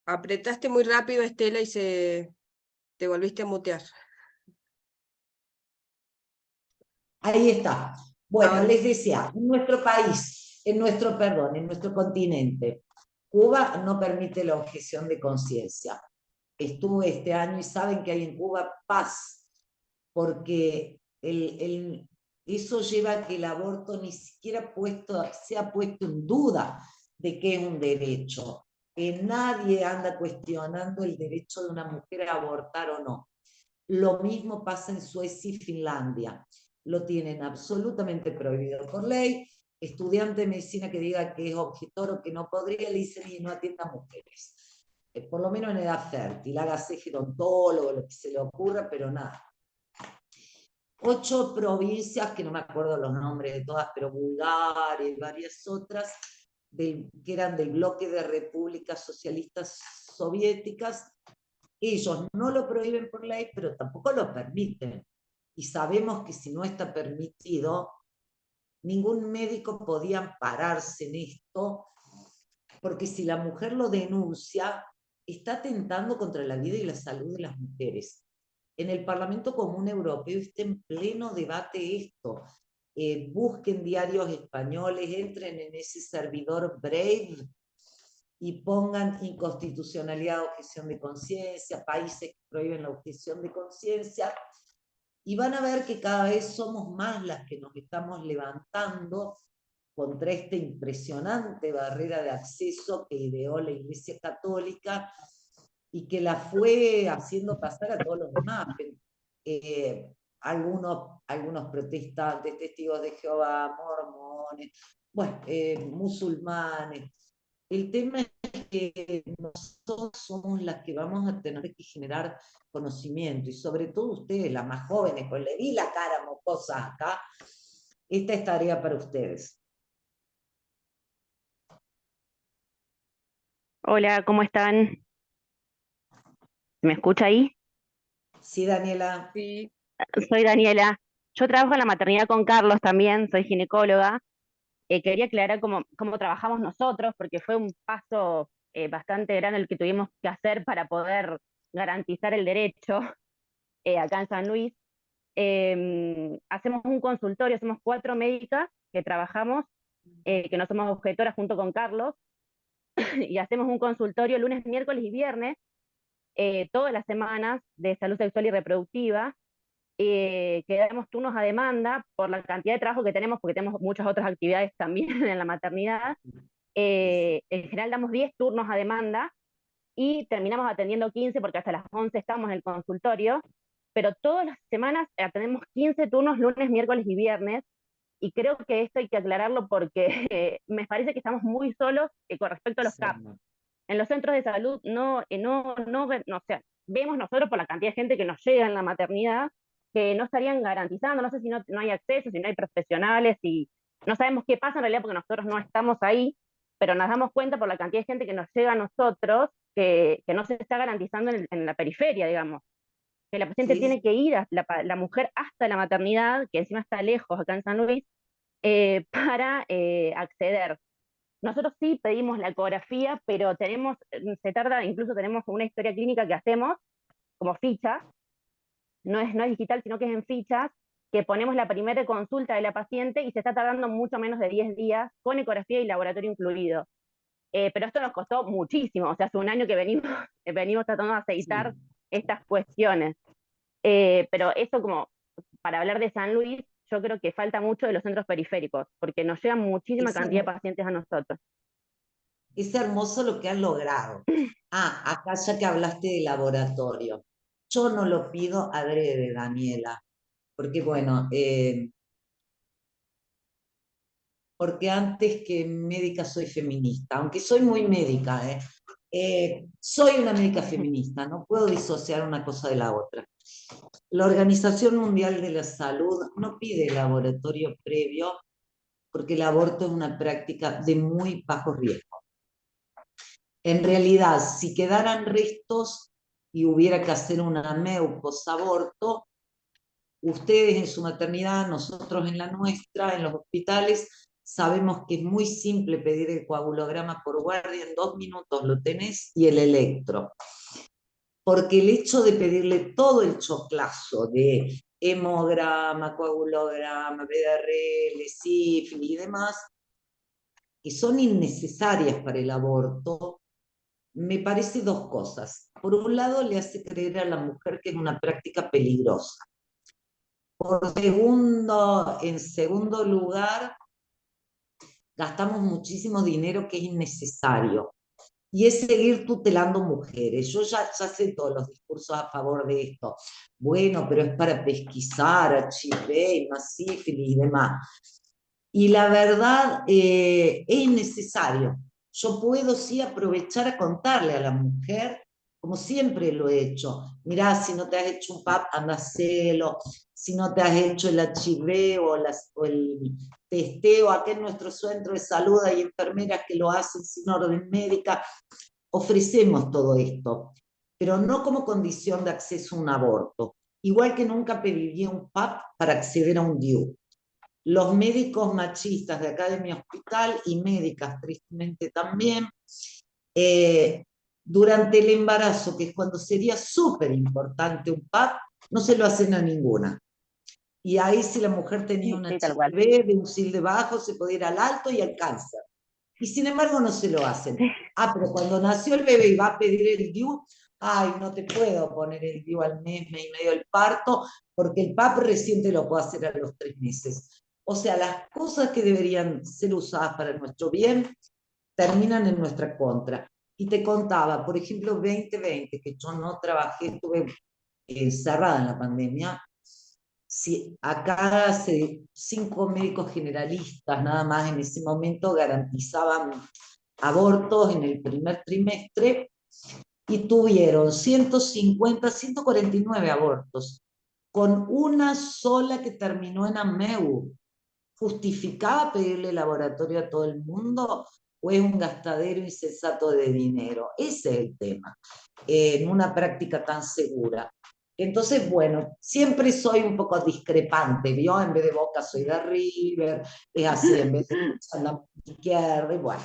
Apretaste muy rápido, Estela, y te volviste a mutear. Ahí está. Bueno, Ahora. les decía, en nuestro país, en nuestro continente, Cuba no permite la objeción de conciencia. Estuve este año y saben que hay en Cuba paz, porque eso lleva a que el aborto ni siquiera se ha puesto en duda de que es un derecho. Nadie anda cuestionando el derecho de una mujer a abortar o no. Lo mismo pasa en Suecia y Finlandia. Lo tienen absolutamente prohibido por ley. Estudiante de medicina que diga que es objetor o que no podría, le dicen y no atienda mujeres. Por lo menos en edad fértil, hágase gerontólogo, lo que se le ocurra, pero nada. 8 provincias, que no me acuerdo los nombres de todas, pero Bulgaria y varias otras, que eran del bloque de repúblicas socialistas soviéticas, ellos no lo prohíben por ley, pero tampoco lo permiten. Y sabemos que si no está permitido, ningún médico podía ampararse en esto, porque si la mujer lo denuncia, está atentando contra la vida y la salud de las mujeres. En el Parlamento Común Europeo está en pleno debate esto. Busquen diarios españoles, entren en ese servidor Brave y pongan inconstitucionalidad de objeción de conciencia, países que prohíben la objeción de conciencia, y van a ver que cada vez somos más las que nos estamos levantando contra esta impresionante barrera de acceso que ideó la Iglesia Católica y que la fue haciendo pasar a todos los demás. Algunos protestantes, testigos de Jehová, mormones, bueno, musulmanes. El tema es que nosotros somos las que vamos a tener que generar conocimiento, y sobre todo ustedes, las más jóvenes, pues le vi la cara mocosa acá, esta es tarea para ustedes. Hola, ¿cómo están? ¿Me escucha ahí? Sí, Daniela. Sí. Soy Daniela. Yo trabajo en la maternidad con Carlos también, soy ginecóloga. Quería aclarar cómo trabajamos nosotros, porque fue un paso bastante grande el que tuvimos que hacer para poder garantizar el derecho acá en San Luis. Hacemos un consultorio, somos 4 médicas que trabajamos, que no somos objetoras junto con Carlos, y hacemos un consultorio lunes, miércoles y viernes, todas las semanas de salud sexual y reproductiva, que damos turnos a demanda por la cantidad de trabajo que tenemos, porque tenemos muchas otras actividades también en la maternidad. En general damos 10 turnos a demanda y terminamos atendiendo 15 porque hasta las 11 estamos en el consultorio, pero todas las semanas atendemos 15 turnos lunes, miércoles y viernes, y creo que esto hay que aclararlo porque me parece que estamos muy solos con respecto a los CAP. En los centros de salud o sea, vemos nosotros por la cantidad de gente que nos llega en la maternidad que no estarían garantizando, no sé si no hay acceso, si no hay profesionales, y no sabemos qué pasa en realidad porque nosotros no estamos ahí, pero nos damos cuenta por la cantidad de gente que nos llega a nosotros que no se está garantizando en la periferia, digamos. Que la paciente tiene que ir, la mujer, hasta la maternidad, que encima está lejos acá en San Luis, para acceder. Nosotros sí pedimos la ecografía, pero se tarda, incluso tenemos una historia clínica que hacemos como ficha, no es digital, sino que es en fichas, que ponemos la primera consulta de la paciente y se está tardando mucho menos de 10 días, con ecografía y laboratorio incluido. Pero esto nos costó muchísimo, o sea, hace un año que venimos tratando de aceitar estas cuestiones. Pero eso, como para hablar de San Luis, yo creo que falta mucho de los centros periféricos, porque nos llegan muchísima cantidad de pacientes a nosotros. Es hermoso lo que han logrado. Acá ya que hablaste de laboratorio. Yo no lo pido adrede, Daniela, porque bueno, porque antes que médica soy feminista, aunque soy muy médica, soy una médica feminista, no puedo disociar una cosa de la otra. La Organización Mundial de la Salud no pide laboratorio previo porque el aborto es una práctica de muy bajo riesgo. En realidad, si quedaran restos y hubiera que hacer una MEU post-aborto, ustedes en su maternidad, nosotros en la nuestra, en los hospitales, sabemos que es muy simple pedir el coagulograma por guardia, en 2 minutos lo tenés, y el electro. Porque el hecho de pedirle todo el choclazo de hemograma, coagulograma, BDRL, sífilis y demás, que son innecesarias para el aborto, me parece 2 cosas. Por un lado, le hace creer a la mujer que es una práctica peligrosa. En segundo lugar, gastamos muchísimo dinero que es innecesario. Y es seguir tutelando mujeres. Yo ya sé todos los discursos a favor de esto. Bueno, pero es para pesquisar HIV, más sífilis y demás. Y la verdad, es necesario. Yo puedo sí aprovechar a contarle a la mujer, como siempre lo he hecho. Mirá, si no te has hecho un PAP, anda a hacerlo. Si no te has hecho el HIV o el testeo, acá en nuestro centro de salud hay enfermeras que lo hacen sin orden médica. Ofrecemos todo esto, pero no como condición de acceso a un aborto. Igual que nunca pediría un PAP para acceder a un DIU. Los médicos machistas de acá de mi hospital, y médicas tristemente también, durante el embarazo, que es cuando sería súper importante un PAP, no se lo hacen a ninguna. Y ahí, si la mujer tenía una HIV de un SILDE bajo, se podía ir al alto y al cáncer. Y sin embargo no se lo hacen. Pero cuando nació el bebé y va a pedir el DIU, no te puedo poner el DIU al mes y medio del parto, porque el PAP recién te lo puedo hacer a los 3 meses. O sea, las cosas que deberían ser usadas para nuestro bien terminan en nuestra contra. Y te contaba, por ejemplo, 2020, que yo no trabajé, estuve encerrada en la pandemia. Si acá 5 médicos generalistas nada más en ese momento garantizaban abortos en el primer trimestre y tuvieron 150, 149 abortos, con una sola que terminó en AMEU. ¿Justificaba pedirle laboratorio a todo el mundo o es un gastadero insensato de dinero? Ese es el tema, en una práctica tan segura. Entonces, bueno, siempre soy un poco discrepante, ¿vio? En vez de Boca soy de River, es así, en vez de la izquierda, y bueno.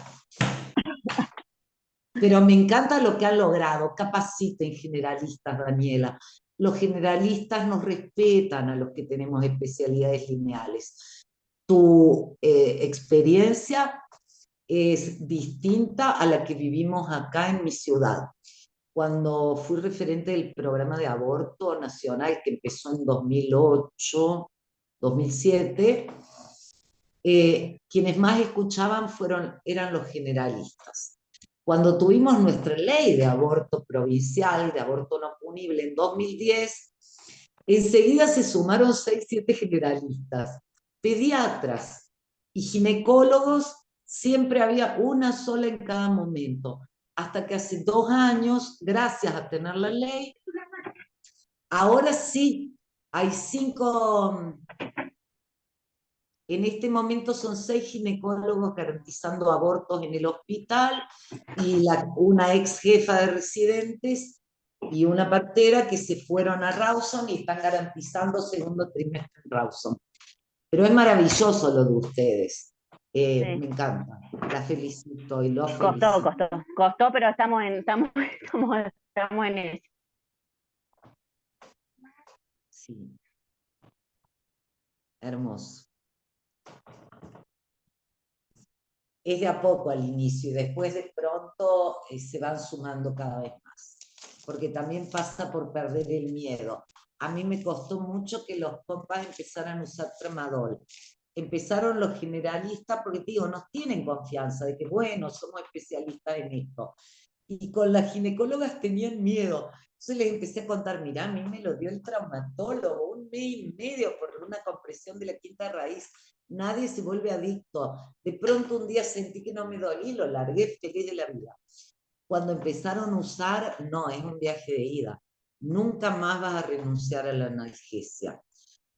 Pero me encanta lo que han logrado. Capaciten generalistas, Daniela. Los generalistas nos respetan a los que tenemos especialidades lineales. Tu experiencia es distinta a la que vivimos acá en mi ciudad. Cuando fui referente del programa de aborto nacional que empezó en 2008, 2007, quienes más escuchaban eran los generalistas. Cuando tuvimos nuestra ley de aborto provincial, de aborto no punible en 2010, enseguida se sumaron 6, 7 generalistas, pediatras y ginecólogos, siempre había una sola en cada momento, hasta que hace 2 años, gracias a tener la ley, ahora sí hay 5, en este momento son 6 ginecólogos garantizando abortos en el hospital y una ex jefa de residentes y una partera que se fueron a Rawson y están garantizando segundo trimestre en Rawson. Pero es maravilloso lo de ustedes. Sí. Me encanta. La felicito y los felicito. Costó, pero estamos en eso. Sí. Hermoso. Es de a poco al inicio y después de pronto se van sumando cada vez más. Porque también pasa por perder el miedo. A mí me costó mucho que los compas empezaran a usar tramadol. Empezaron los generalistas porque, digo, nos tienen confianza de que, bueno, somos especialistas en esto. Y con las ginecólogas tenían miedo. Entonces les empecé a contar, mirá, a mí me lo dio el traumatólogo, 1 mes y medio por una compresión de la quinta raíz. Nadie se vuelve adicto. De pronto un día sentí que no me dolía y lo largué feliz de la vida. Cuando empezaron a usar, no, es un viaje de ida. Nunca más vas a renunciar a la analgesia.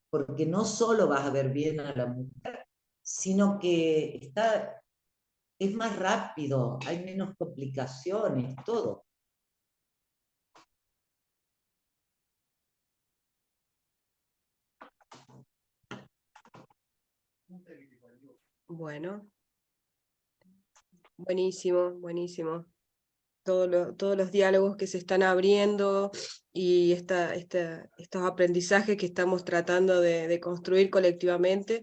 Porque no solo vas a ver bien a la mujer, sino que es más rápido, hay menos complicaciones, todo. Bueno, buenísimo, buenísimo. Todos los diálogos que se están abriendo y estos aprendizajes que estamos tratando de construir colectivamente,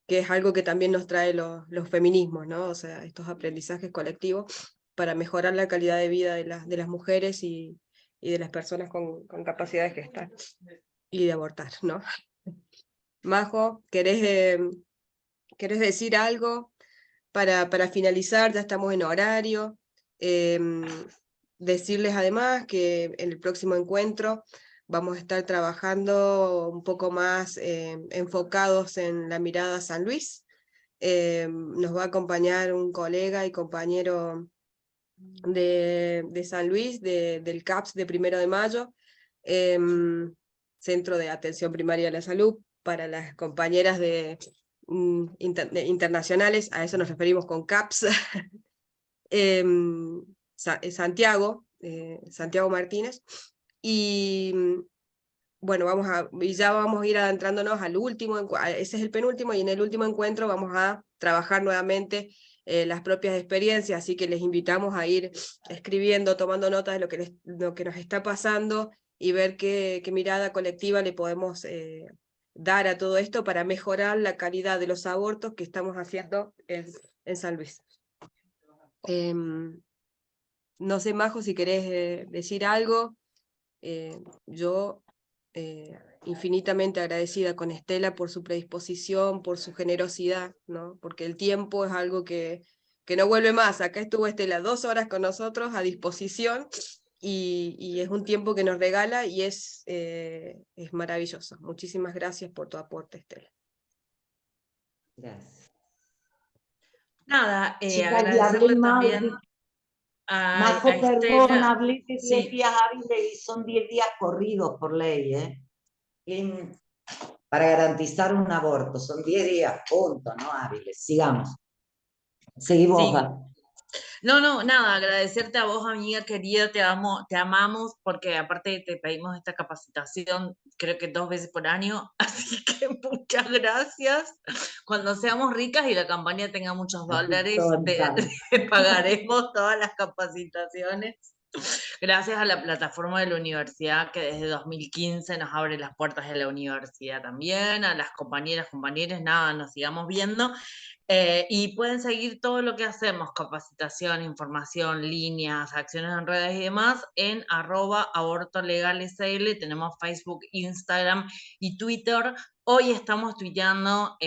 que es algo que también nos trae los feminismos, ¿no? O sea, estos aprendizajes colectivos para mejorar la calidad de vida de las mujeres y de las personas con capacidad de gestar y de abortar, ¿no? Majo, ¿querés decir algo para finalizar? Ya estamos en horario. Decirles además que en el próximo encuentro vamos a estar trabajando un poco más enfocados en la mirada San Luis. Nos va a acompañar un colega y compañero de San Luis, del CAPS de 1 de Mayo, Centro de Atención Primaria de la Salud, para las compañeras internacionales, a eso nos referimos con CAPS. Santiago Martínez, y bueno, ya vamos a ir adentrándonos al último, ese es el penúltimo, y en el último encuentro vamos a trabajar nuevamente las propias experiencias, así que les invitamos a ir escribiendo, tomando notas de lo que nos está pasando, y ver qué mirada colectiva le podemos dar a todo esto para mejorar la calidad de los abortos que estamos haciendo en San Luis. No sé, Majo, si querés decir algo. Yo infinitamente agradecida con Estela por su predisposición, por su generosidad, ¿no? Porque el tiempo es algo que no vuelve más. Acá estuvo Estela 2 horas con nosotros a disposición, y es un tiempo que nos regala y es maravilloso. Muchísimas gracias por tu aporte, Estela. Gracias. Nada, Chicas, agradecerle también a Majo, perdón, Estela. hablé de 10 Sí. días hábiles y son 10 días corridos por ley, para garantizar un aborto, son 10 días, punto, no hábiles. Sigamos. Seguimos. Sí. No, nada, agradecerte a vos, amiga querida, te amamos, porque aparte te pedimos esta capacitación, creo que 2 veces por año, así que muchas gracias. Cuando seamos ricas y la campaña tenga muchos dólares, te pagaremos todas las capacitaciones. Gracias a la plataforma de la universidad que desde 2015 nos abre las puertas de la universidad también, a las compañeros, nada, nos sigamos viendo. Y pueden seguir todo lo que hacemos, capacitación, información, líneas, acciones en redes y demás, en @abortolegalsl. Tenemos Facebook, Instagram y Twitter. Hoy estamos tuiteando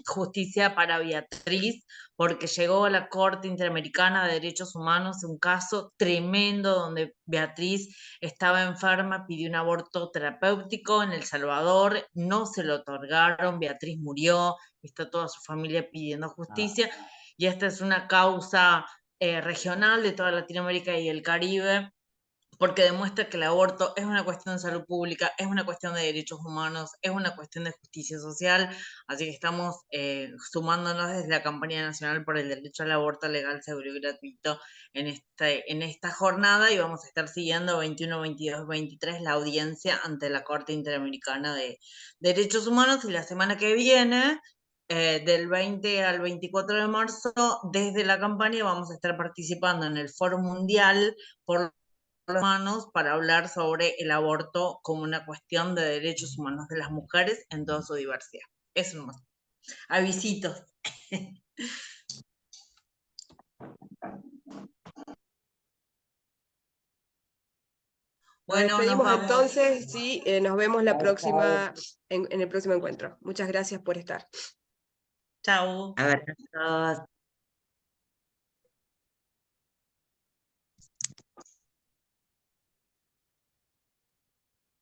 justicia para Beatriz, porque llegó a la Corte Interamericana de Derechos Humanos un caso tremendo donde Beatriz estaba enferma, pidió un aborto terapéutico en El Salvador, no se lo otorgaron, Beatriz murió, está toda su familia pidiendo justicia, y esta es una causa regional de toda Latinoamérica y el Caribe, porque demuestra que el aborto es una cuestión de salud pública, es una cuestión de derechos humanos, es una cuestión de justicia social, así que estamos sumándonos desde la campaña nacional por el derecho al aborto legal, seguro y gratuito en esta jornada, y vamos a estar siguiendo 21, 22, 23 la audiencia ante la Corte Interamericana de Derechos Humanos, y la semana que viene, del 20 al 24 de marzo, desde la campaña vamos a estar participando en el Foro Mundial por los Humanos para hablar sobre el aborto como una cuestión de derechos humanos de las mujeres en toda su diversidad. Eso nomás. Avisitos. Nos Bueno, nos despedimos vamos. entonces, sí, nos vemos la próxima, en el próximo encuentro. Muchas gracias por estar. Chau. Abrazos.